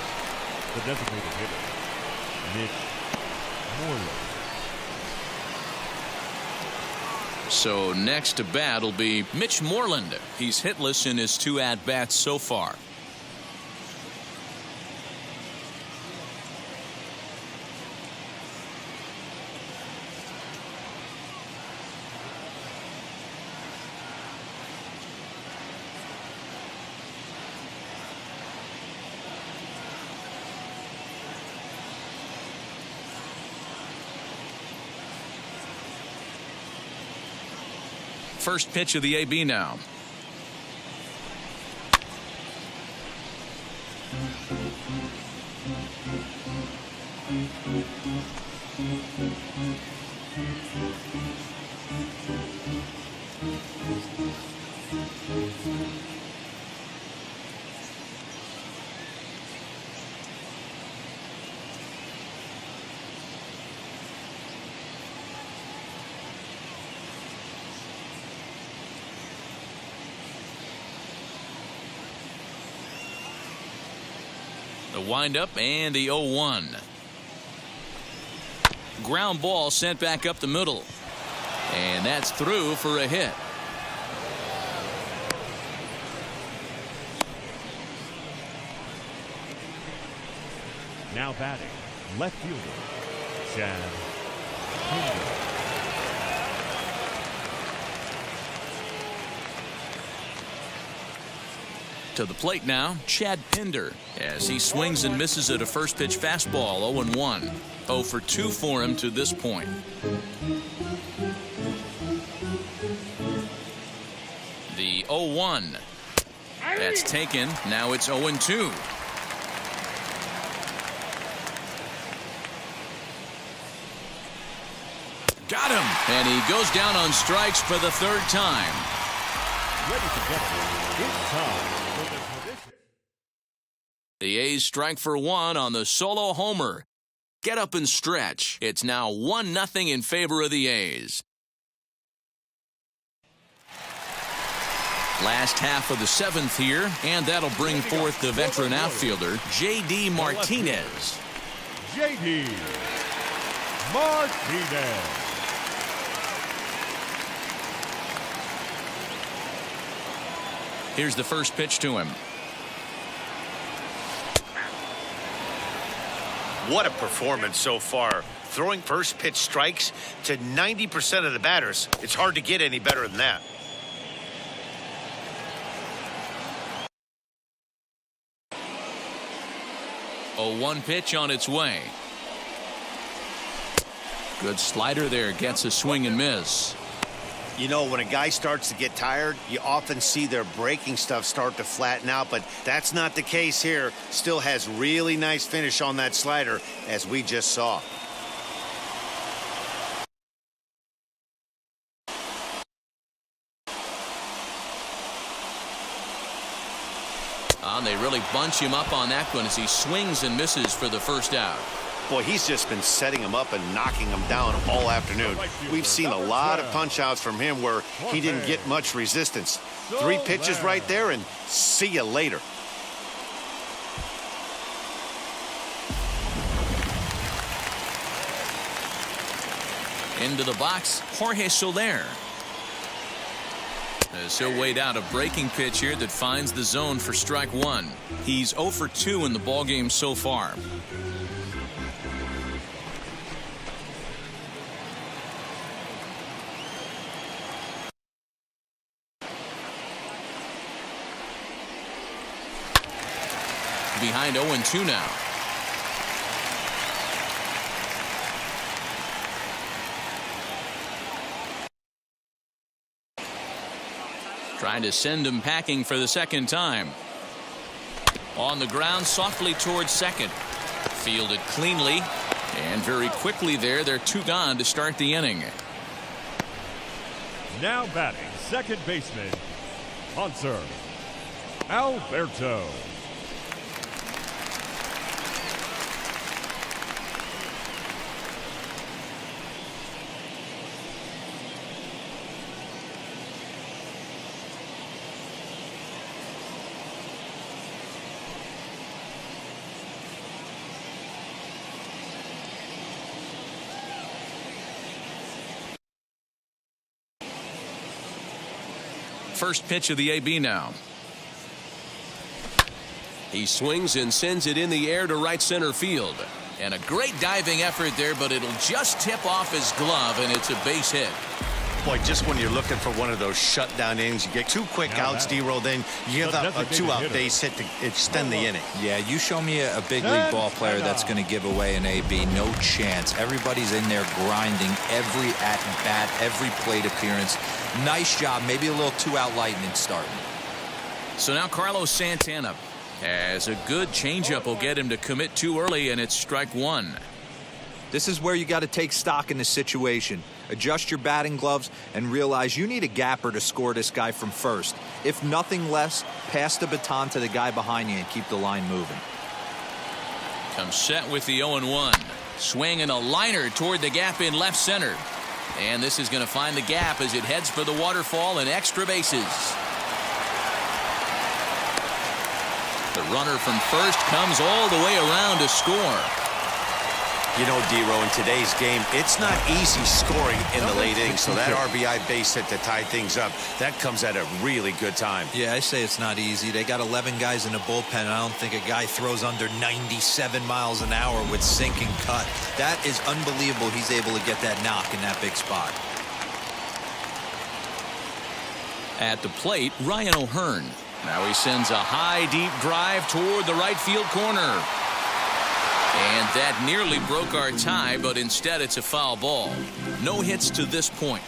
the designated hitter, Mitch Moreland. So next to bat will be Mitch Moreland. He's hitless in his 2 at-bats so far. First pitch of the AB now. The windup and the 0-1. Ground ball sent back up the middle. And that's through for a hit. Now batting, left fielder, Chad Pinder. To the plate now, Chad Pinder, as he swings and misses at a first pitch fastball. 0-1. 0 for 2 for him to this point. The 0-1. That's taken. Now it's 0-2. Got him. And he goes down on strikes for the 3rd time. Ladies and gentlemen, it's time. The A's strike for 1 on the solo homer. Get up and stretch. It's now 1-0 in favor of the A's. Last half of the 7th here, and that'll bring forth the veteran outfielder, J.D. Martinez. J.D. Martinez. Here's the first pitch to him. What a performance so far. Throwing first pitch strikes to 90% of the batters. It's hard to get any better than that. A 1 pitch on its way. Good slider there. Gets a swing and miss. You know, when a guy starts to get tired, you often see their breaking stuff start to flatten out, but that's not the case here. Still has really nice finish on that slider, as we just saw. They really bunch him up on that one as he swings and misses for the first out. Boy, he's just been setting him up and knocking him down all afternoon. We've seen a lot of punch-outs from him where he didn't get much resistance. 3 pitches right there, and see you later. Into the box, Jorge Soler. As he'll wait out a breaking pitch here that finds the zone for strike 1. He's 0 for 2 in the ballgame so far. Behind 0-2 now. Trying to send him packing for the 2nd time. On the ground, softly towards second. Fielded cleanly. And very quickly there, they're 2 gone to start the inning. Now batting, second baseman, Hanser Alberto. First pitch of the AB now. He swings and sends it in the air to right center field. And a great diving effort there, but it'll just tip off his glove, and it's a base hit. Boy, just when you're looking for one of those shutdown innings, you get 2 quick outs, D-roll, then you give up a 2-out base hit to extend the inning. Yeah, you show me a big league ball player that's going to give away an AB. No chance. Everybody's in there grinding every at-bat, every plate appearance. Nice job. Maybe a little 2-out lightning starting. So now Carlos Santana. As a good changeup will get him to commit too early, and it's strike one. This is where you got to take stock in this situation. Adjust your batting gloves and realize you need a gapper to score this guy from first. If nothing less, pass the baton to the guy behind you and keep the line moving. Comes set with the 0-1. Swing and a liner toward the gap in left center. And this is going to find the gap as it heads for the waterfall and extra bases. The runner from first comes all the way around to score. You know, D-Row, in today's game, it's not easy scoring in the late innings, so that RBI base hit to tie things up, that comes at a really good time. Yeah, I say it's not easy. They got 11 guys in the bullpen, and I don't think a guy throws under 97 miles an hour with sink and cut. That is unbelievable he's able to get that knock in that big spot. At the plate, Ryan O'Hearn. Now he sends a high, deep drive toward the right field corner. And that nearly broke our tie, but instead it's a foul ball. No hits to this point.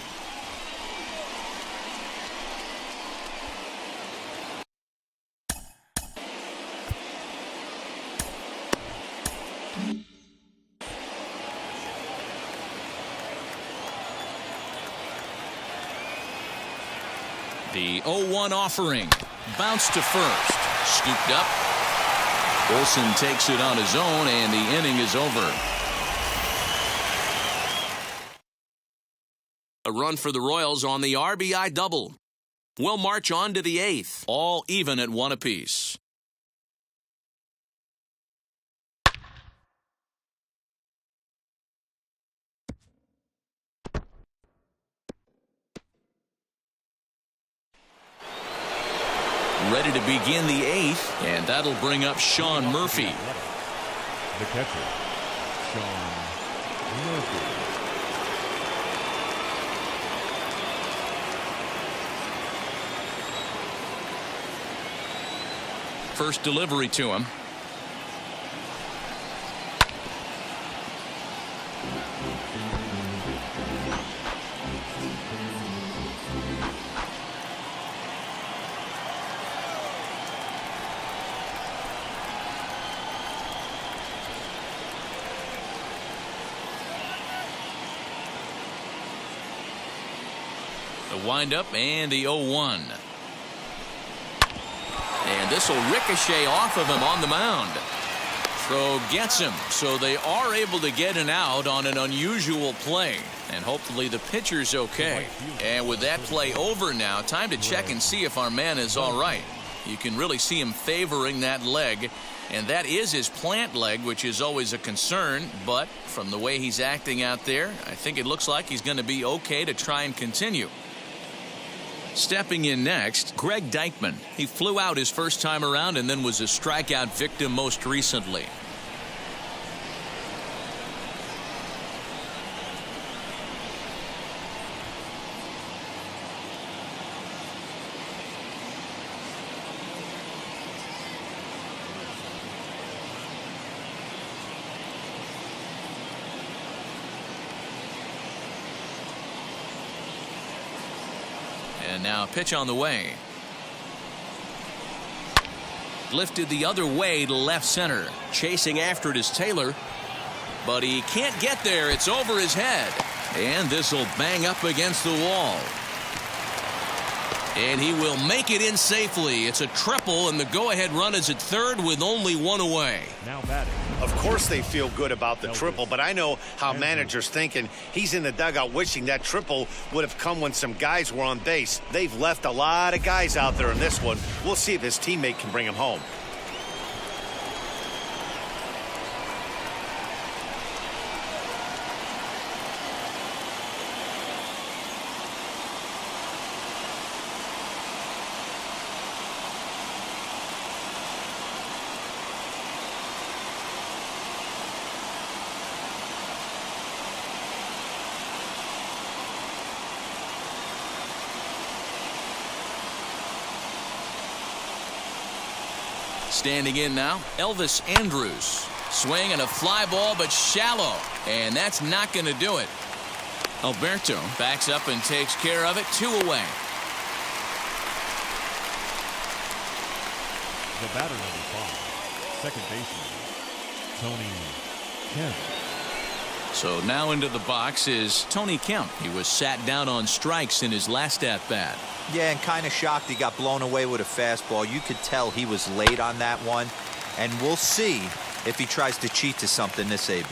The 0-1 offering. Bounced to first. Scooped up. Olsen takes it on his own, and the inning is over. A run for the Royals on the RBI double. We'll march on to the 8th, all even at 1 apiece. Ready to begin the 8th, and that'll bring up Sean Murphy. The catcher, Sean Murphy. First delivery to him. The windup and the 0-1. And this will ricochet off of him on the mound. Throw gets him, so they are able to get an out on an unusual play. And hopefully the pitcher's okay. And with that play over now, time to check and see if our man is all right. You can really see him favoring that leg. And that is his plant leg, which is always a concern. But from the way he's acting out there, I think it looks like he's going to be okay to try and continue. Stepping in next, Greg Deichmann. He flew out his first time around and then was a strikeout victim most recently. And now a pitch on the way. Lifted the other way to left center. Chasing after it is Taylor. But he can't get there. It's over his head. And this will bang up against the wall. And he will make it in safely. It's a triple, and the go-ahead run is at third with only one away. Now batting. Of course they feel good about the triple, but I know how managers thinking. He's in the dugout wishing that triple would have come when some guys were on base. They've left a lot of guys out there in this one. We'll see if his teammate can bring him home. Standing in now, Elvis Andrus. Swing and a fly ball, but shallow. And that's not going to do it. Alberto backs up and takes care of it. 2 away. The batter, number 5, second baseman, Tony Kemp. So now into the box is Tony Kemp. He was sat down on strikes in his last at-bat. Yeah, and kind of shocked he got blown away with a fastball. You could tell he was late on that one. And we'll see if he tries to cheat to something this AB.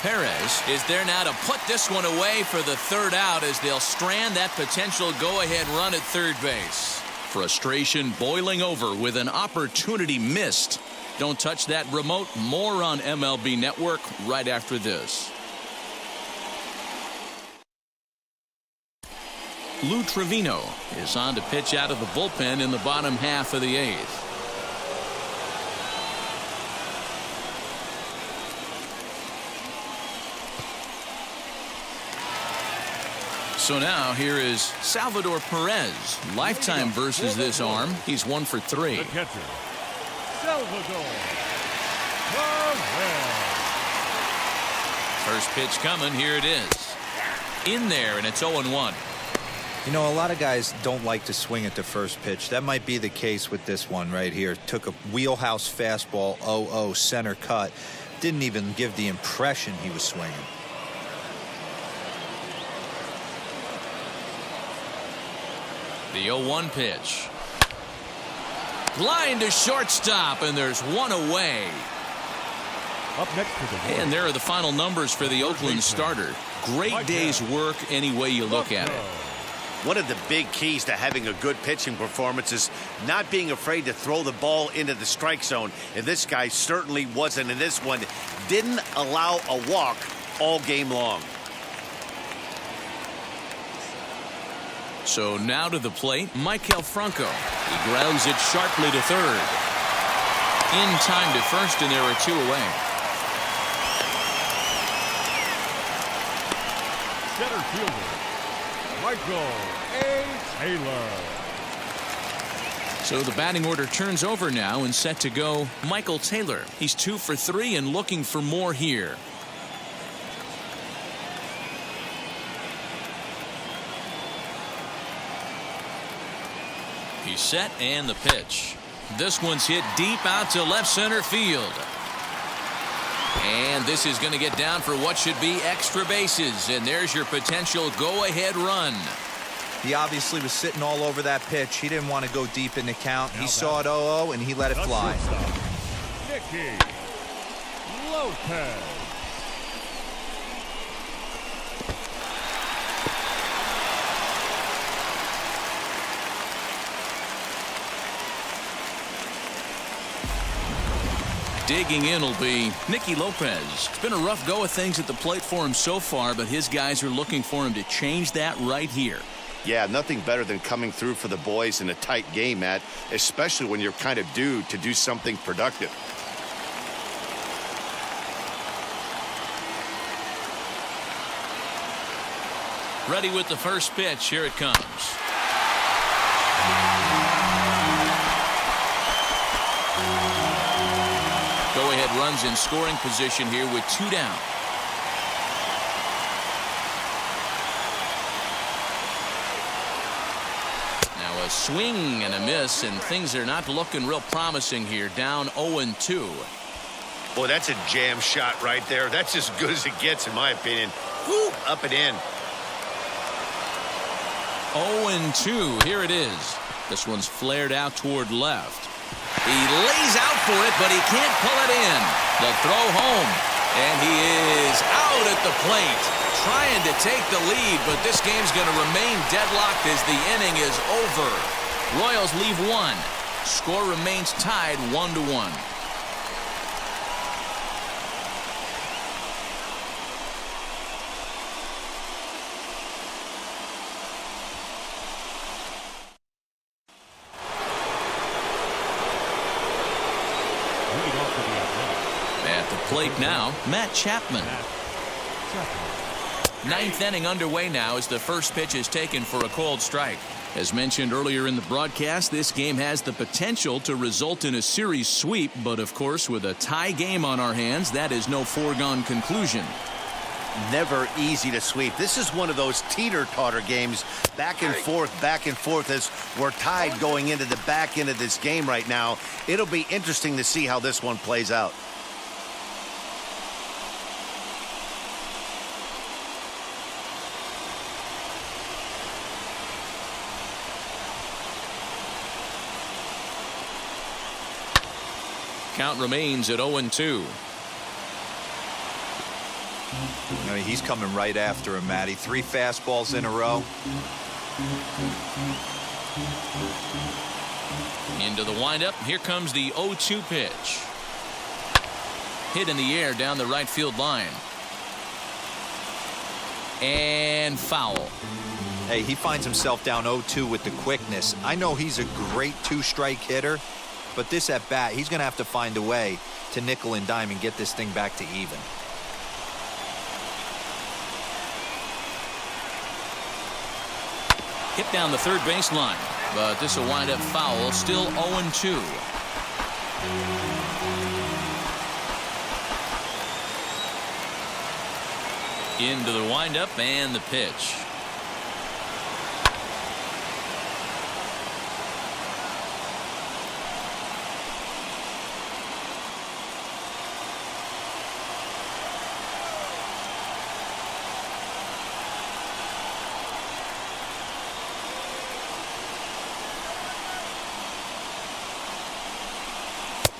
Perez is there now to put this one away for the 3rd out as they'll strand that potential go-ahead run at third base. Frustration boiling over with an opportunity missed. Don't touch that remote. More on MLB Network right after this. Lou Trevino is on to pitch out of the bullpen in the bottom half of the 8th. So now here is Salvador Perez. Lifetime versus this arm. He's 1 for 3. The catcher, Salvador Perez. First pitch coming. Here it is. In there, and it's 0-1. You know, a lot of guys don't like to swing at the first pitch. That might be the case with this one right here. Took a wheelhouse fastball, 0-0, center cut. Didn't even give the impression he was swinging. The 0-1 pitch. Line to shortstop, and there's 1 away. Up next to the board. And there are the final numbers for the Oakland starter. Great day's work any way you look at it. One of the big keys to having a good pitching performance is not being afraid to throw the ball into the strike zone. And this guy certainly wasn't in this one. Didn't allow a walk all game long. So now to the plate, Maikel Franco. He grounds it sharply to third. In time to first, and there are 2 away. Center fielder, Michael A. Taylor. So the batting order turns over now and set to go Michael Taylor. He's 2 for 3 and looking for more here. He's set, and the pitch. This one's hit deep out to left center field. And this is going to get down for what should be extra bases. And there's your potential go-ahead run. He obviously was sitting all over that pitch. He didn't want to go deep in the count. He saw it 0-0, and he let it fly. Nicky Lopez. Digging in will be Nicky Lopez. It's been a rough go of things at the plate for him so far, but his guys are looking for him to change that right here. Yeah, nothing better than coming through for the boys in a tight game, Matt, especially when you're kind of due to do something productive. Ready with the first pitch. Here it comes. Go-ahead runs in scoring position here with 2 down. Now a swing and a miss, and things are not looking real promising here. Down 0-2. Boy, that's a jam shot right there. That's as good as it gets, in my opinion. Woo, up and in. 0-2. Here it is. This one's flared out toward left. He lays out for it, but he can't pull it in. The throw home, and he is out at the plate, trying to take the lead, but this game's going to remain deadlocked as the inning is over. Royals leave 1. Score remains tied 1-1. Plate now, Matt Chapman. 9th inning underway now as the first pitch is taken for a called strike. As mentioned earlier in the broadcast, this game has the potential to result in a series sweep, but of course with a tie game on our hands, that is no foregone conclusion. Never easy to sweep. This is one of those teeter-totter games, back and forth as we're tied going into the back end of this game right now. It'll be interesting to see how this one plays out. Count remains at 0-2. I mean, he's coming right after him, Matty. 3 fastballs in a row. Into the windup. Here comes the 0-2 pitch. Hit in the air down the right field line. And foul. Hey, he finds himself down 0-2 with the quickness. I know he's a great 2-strike hitter, but this at bat, he's going to have to find a way to nickel and dime and get this thing back to even. Hit down the third baseline, but this will wind up foul. Still 0-2. Into the windup and the pitch.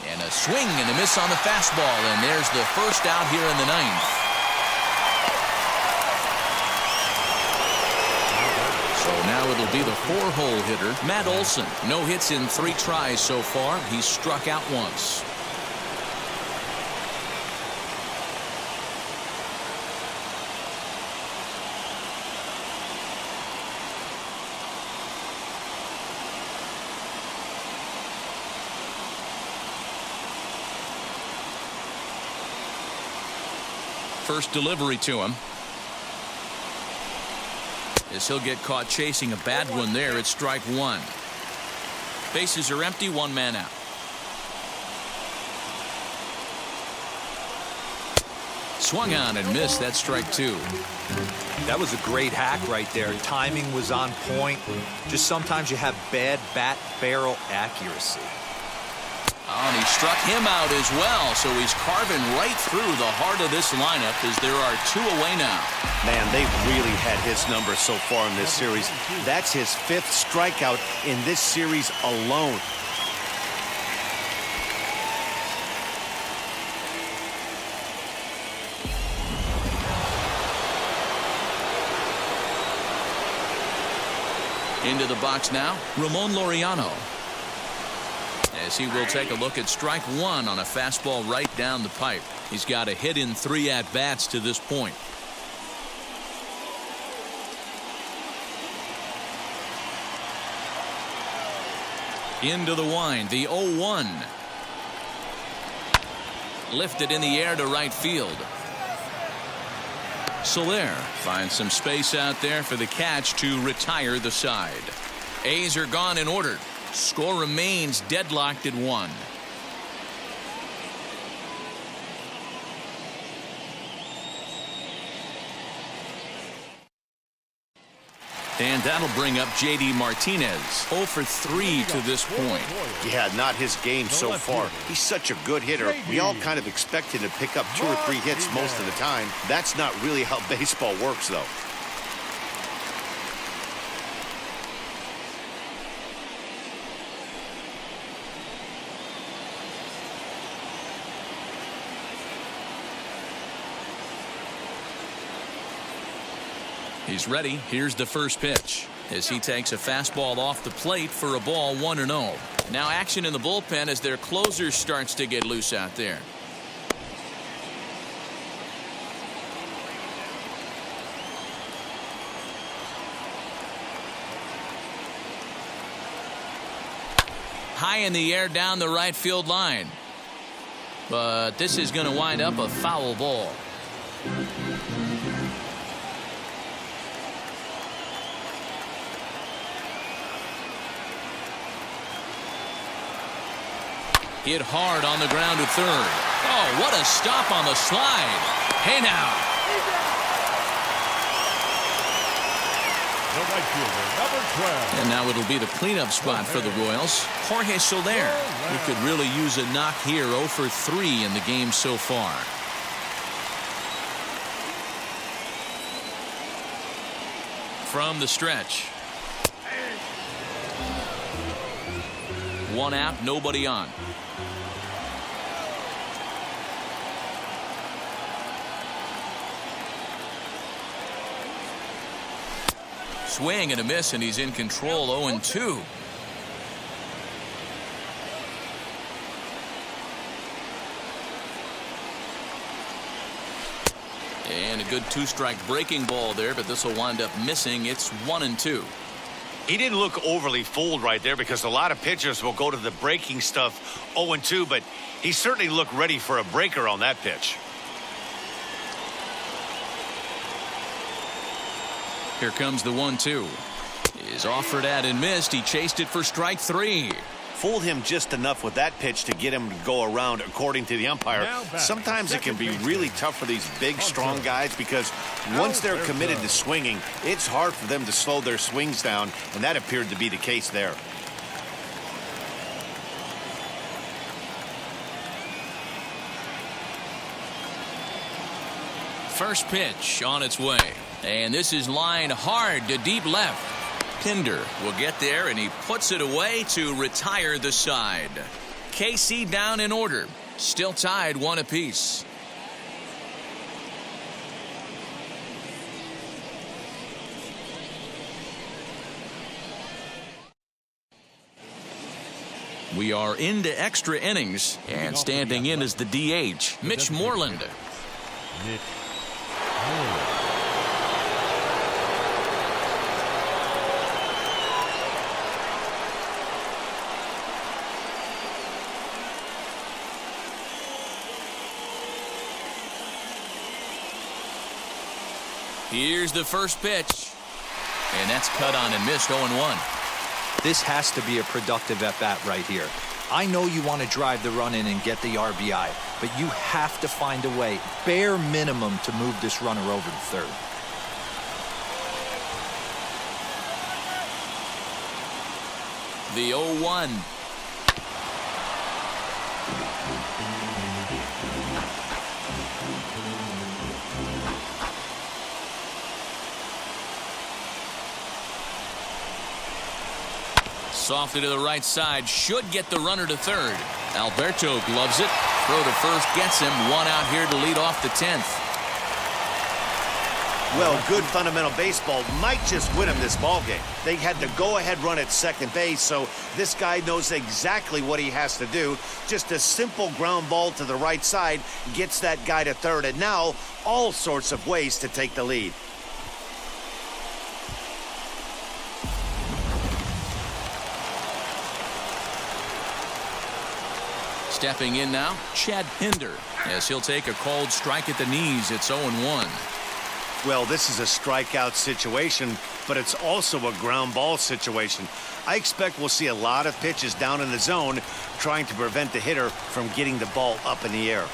And a swing and a miss on the fastball, and there's the first out here in the 9th. So now it'll be the 4-hole hitter, Matt Olson. No hits in 3 tries so far. He's struck out once. First delivery to him. As he'll get caught chasing a bad one there at strike 1. Bases are empty, 1 man out. Swung on and missed. That's strike 2. That was a great hack right there. Timing was on point. Just sometimes you have bad bat barrel accuracy. Oh, and he struck him out as well, so he's carving right through the heart of this lineup as there are 2 away now. Man, they've really had his number so far in this series. That's his 5th strikeout in this series alone. Into the box now, Ramon Laureano. As he will take a look at strike 1 on a fastball right down the pipe. He's got a hit in 3 at-bats to this point. Into the wind, the 0-1. Lifted in the air to right field. Soler finds some space out there for the catch to retire the side. A's are gone and ordered. Score remains deadlocked at 1. And that'll bring up J.D. Martinez. 0 for 3 to this point. Yeah, not his game so far. He's such a good hitter. We all kind of expect him to pick up 2 or 3 hits most of the time. That's not really how baseball works, though. He's ready. Here's the first pitch as he takes a fastball off the plate for a ball 1-0. Now action in the bullpen as their closer starts to get loose out there. High in the air down the right field line. But this is going to wind up a foul ball. Hit hard on the ground to third. Oh, what a stop on the slide. Hey now. The right fielder, number 12. And now it'll be the cleanup spot for the Royals. Jorge Soler. We could really use a knock here. 0 for 3 in the game so far. From the stretch. One out, nobody on. Swing and a miss, and he's in control. 0-2. And a good two-strike breaking ball there, but this will wind up missing. It's 1-2. He didn't look overly fooled right there because a lot of pitchers will go to the breaking stuff 0-2, but he certainly looked ready for a breaker on that pitch. Here comes the 1-2. Is offered at and missed. He chased it for strike 3. Fooled him just enough with that pitch to get him to go around, according to the umpire. Sometimes it can be really tough for these big, strong guys because once they're committed to swinging, it's hard for them to slow their swings down, and that appeared to be the case there. First pitch on its way. And this is line hard to deep left. Pinder will get there, and he puts it away to retire the side. KC down in order. Still tied 1 apiece. We are into extra innings, and standing in is the DH, Mitch Moreland. Mitch. Here's the first pitch. And that's cut on and missed. 0-1. This has to be a productive at-bat right here. I know you want to drive the run in and get the RBI, but you have to find a way, bare minimum, to move this runner over to third. The 0-1. Softly to the right side, should get the runner to third. Alberto gloves it. Throw to first gets him. 1 out here to lead off the 10th. Well, good fundamental baseball might just win him this ball game. They had the go-ahead run at second base, so this guy knows exactly what he has to do. Just a simple ground ball to the right side gets that guy to third, and now all sorts of ways to take the lead. Stepping in now, Chad Pinder, as he'll take a called strike at the knees. It's 0-1. Well, this is a strikeout situation, but it's also a ground ball situation. I expect we'll see a lot of pitches down in the zone trying to prevent the hitter from getting the ball up in the air.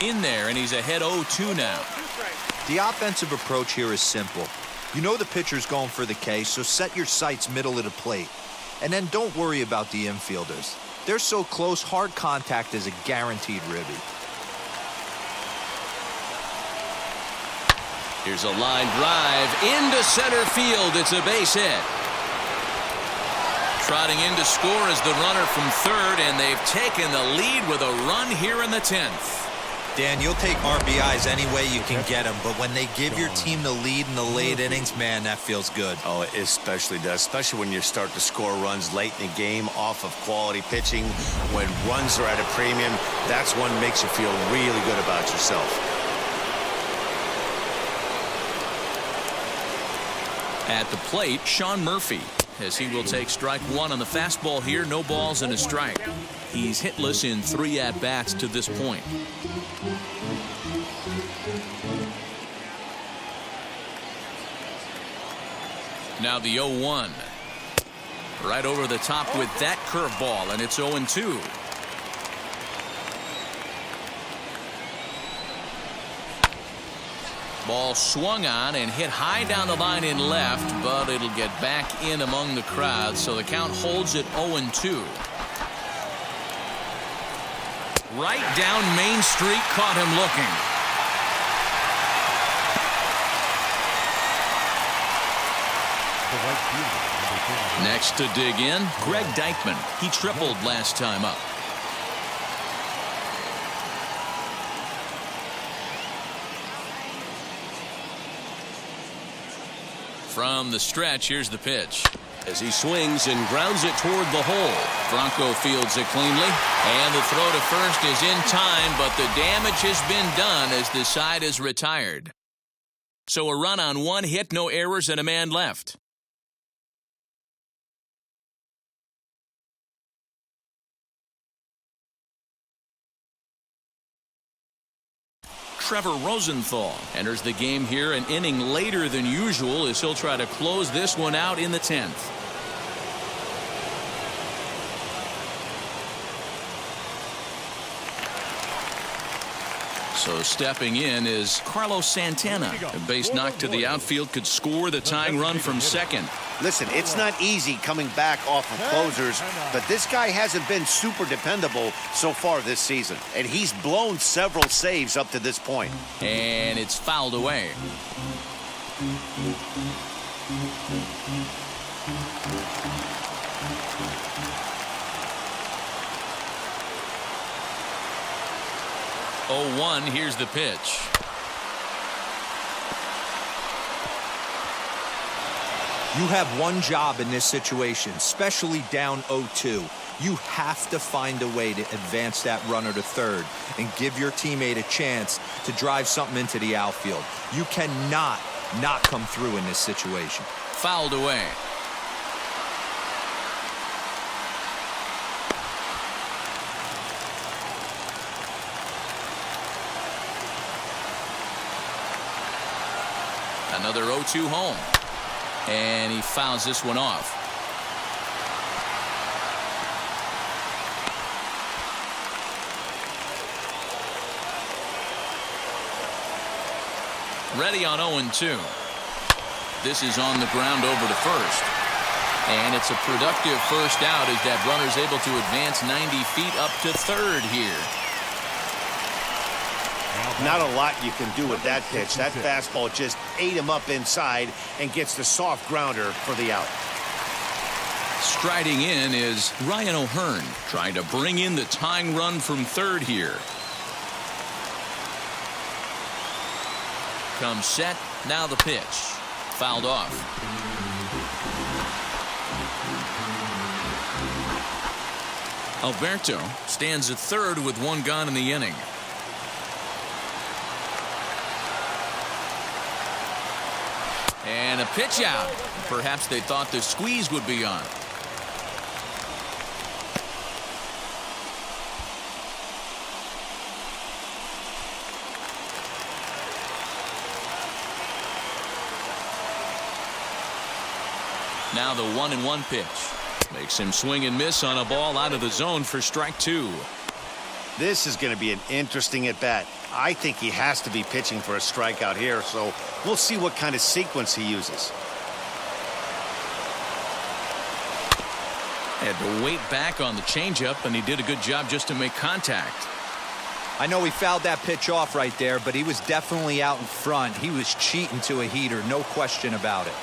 In there, and he's ahead 0-2 now. The offensive approach here is simple. You know the pitcher's going for the K, so set your sights middle of the plate. And then don't worry about the infielders. They're so close, hard contact is a guaranteed ribby. Here's a line drive into center field. It's a base hit. Trotting in to score is the runner from third, and they've taken the lead with a run here in the 10th. Dan, you'll take RBIs any way you can get them, but when they give your team the lead in the late innings, man, that feels good. Oh, it especially does, especially when you start to score runs late in the game off of quality pitching. When runs are at a premium, that's one makes you feel really good about yourself. At the plate, Sean Murphy, as he will take strike 1 on the fastball here. No balls and a strike. He's hitless in 3 at-bats to this point. Now the 0-1. Right over the top with that curveball, and it's 0-2. Ball swung on and hit high down the line in left, but it'll get back in among the crowd, so the count holds at 0-2. Right down Main Street, caught him looking. Next to dig in, Greg Deichmann. He tripled last time up. From the stretch, here's the pitch. As he swings and grounds it toward the hole. Franco fields it cleanly, and the throw to first is in time, but the damage has been done as the side is retired. So a run on one hit, no errors, and a man left. Trevor Rosenthal enters the game here an inning later than usual as he'll try to close this one out in the 10th. So stepping in is Carlos Santana. A base knock to the outfield could score the tying run from second. Listen, it's not easy coming back off of closers, but this guy hasn't been super dependable so far this season, and he's blown several saves up to this point. And it's fouled away. Oh, 1, here's the pitch. You have one job in this situation, especially down 0-2. You have to find a way to advance that runner to third and give your teammate a chance to drive something into the outfield. You cannot not come through in this situation. Fouled away. Another 0-2 home. And he fouls this one off. Ready on 0-2. This is on the ground over to first. And it's a productive first out as that runner's able to advance 90 feet up to third here. Not a lot you can do with that pitch. That fastball just ate him up inside and gets the soft grounder for the out. Striding in is Ryan O'Hearn, trying to bring in the tying run from third here. Comes set, now the pitch. Fouled off. Alberto stands at third with one gone in the inning. And a pitch out. Perhaps they thought the squeeze would be on. Now the 1-1 pitch. Makes him swing and miss on a ball out of the zone for strike 2. This is going to be an interesting at bat. I think he has to be pitching for a strikeout here, so we'll see what kind of sequence he uses. Had to wait back on the changeup, and he did a good job just to make contact. I know he fouled that pitch off right there, but he was definitely out in front. He was cheating to a heater, no question about it.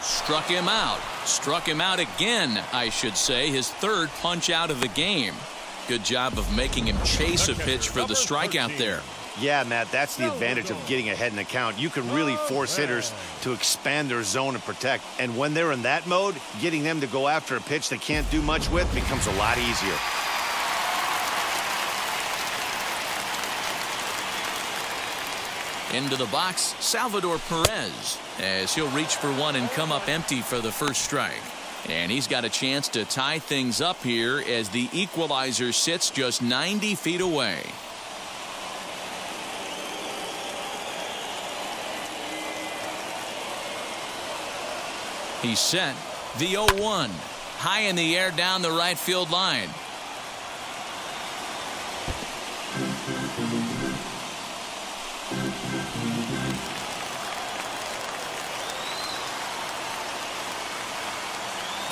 Struck him out. Struck him out again, I should say. His third punch out of the game. Good job of making him chase a pitch for the strikeout there. Yeah, Matt, that's the advantage of getting ahead in the count. You can really force hitters to expand their zone and protect. And when they're in that mode, getting them to go after a pitch they can't do much with becomes a lot easier. Into the box, Salvador Perez, as he'll reach for one and come up empty for the first strike. And he's got a chance to tie things up here as the equalizer sits just 90 feet away. He's set. The 0-1. High in the air down the right field line.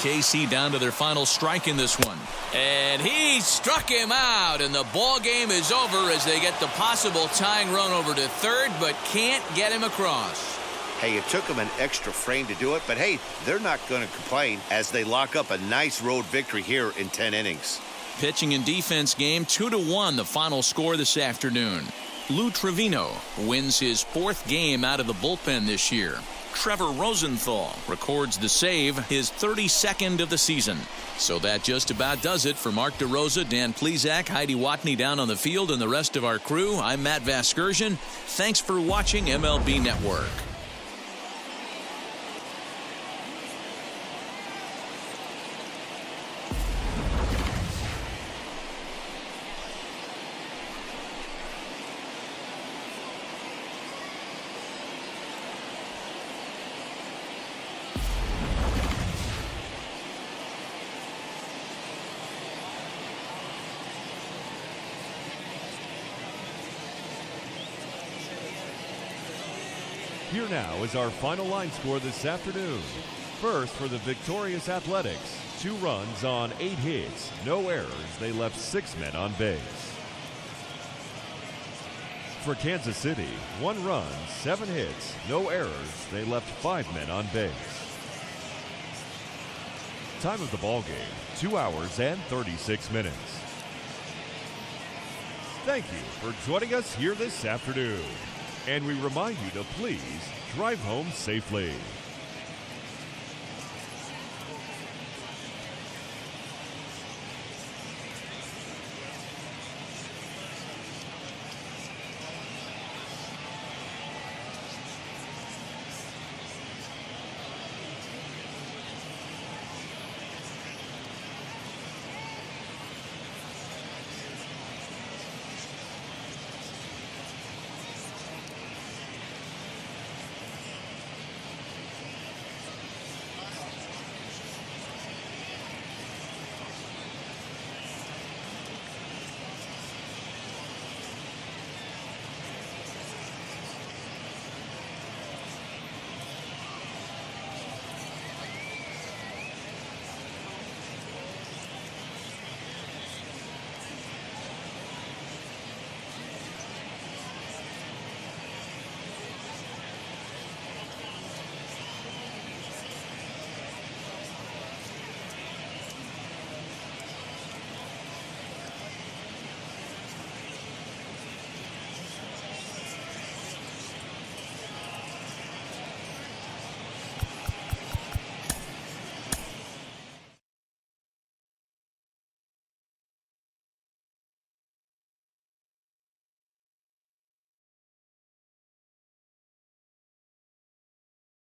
KC down to their final strike in this one. And he struck him out, and the ball game is over as they get the possible tying run over to third, but can't get him across. Hey, it took them an extra frame to do it, but hey, they're not going to complain as they lock up a nice road victory here in 10 innings. Pitching and defense game 2-1, the final score this afternoon. Lou Trevino wins his 4th game out of the bullpen this year. Trevor Rosenthal records the save, his 32nd of the season. So that just about does it for Mark DeRosa, Dan Plesac, Heidi Watney down on the field, and the rest of our crew. I'm Matt Vasgersian. Thanks for watching MLB Network. Here now is our final line score this afternoon. First, for the victorious Athletics, 2 runs on 8 hits, no errors. They left 6 men on base. For Kansas City, 1 run, 7 hits, no errors. They left 5 men on base. Time of the ball game, 2 hours and 36 minutes. Thank you for joining us here this afternoon. And we remind you to please drive home safely.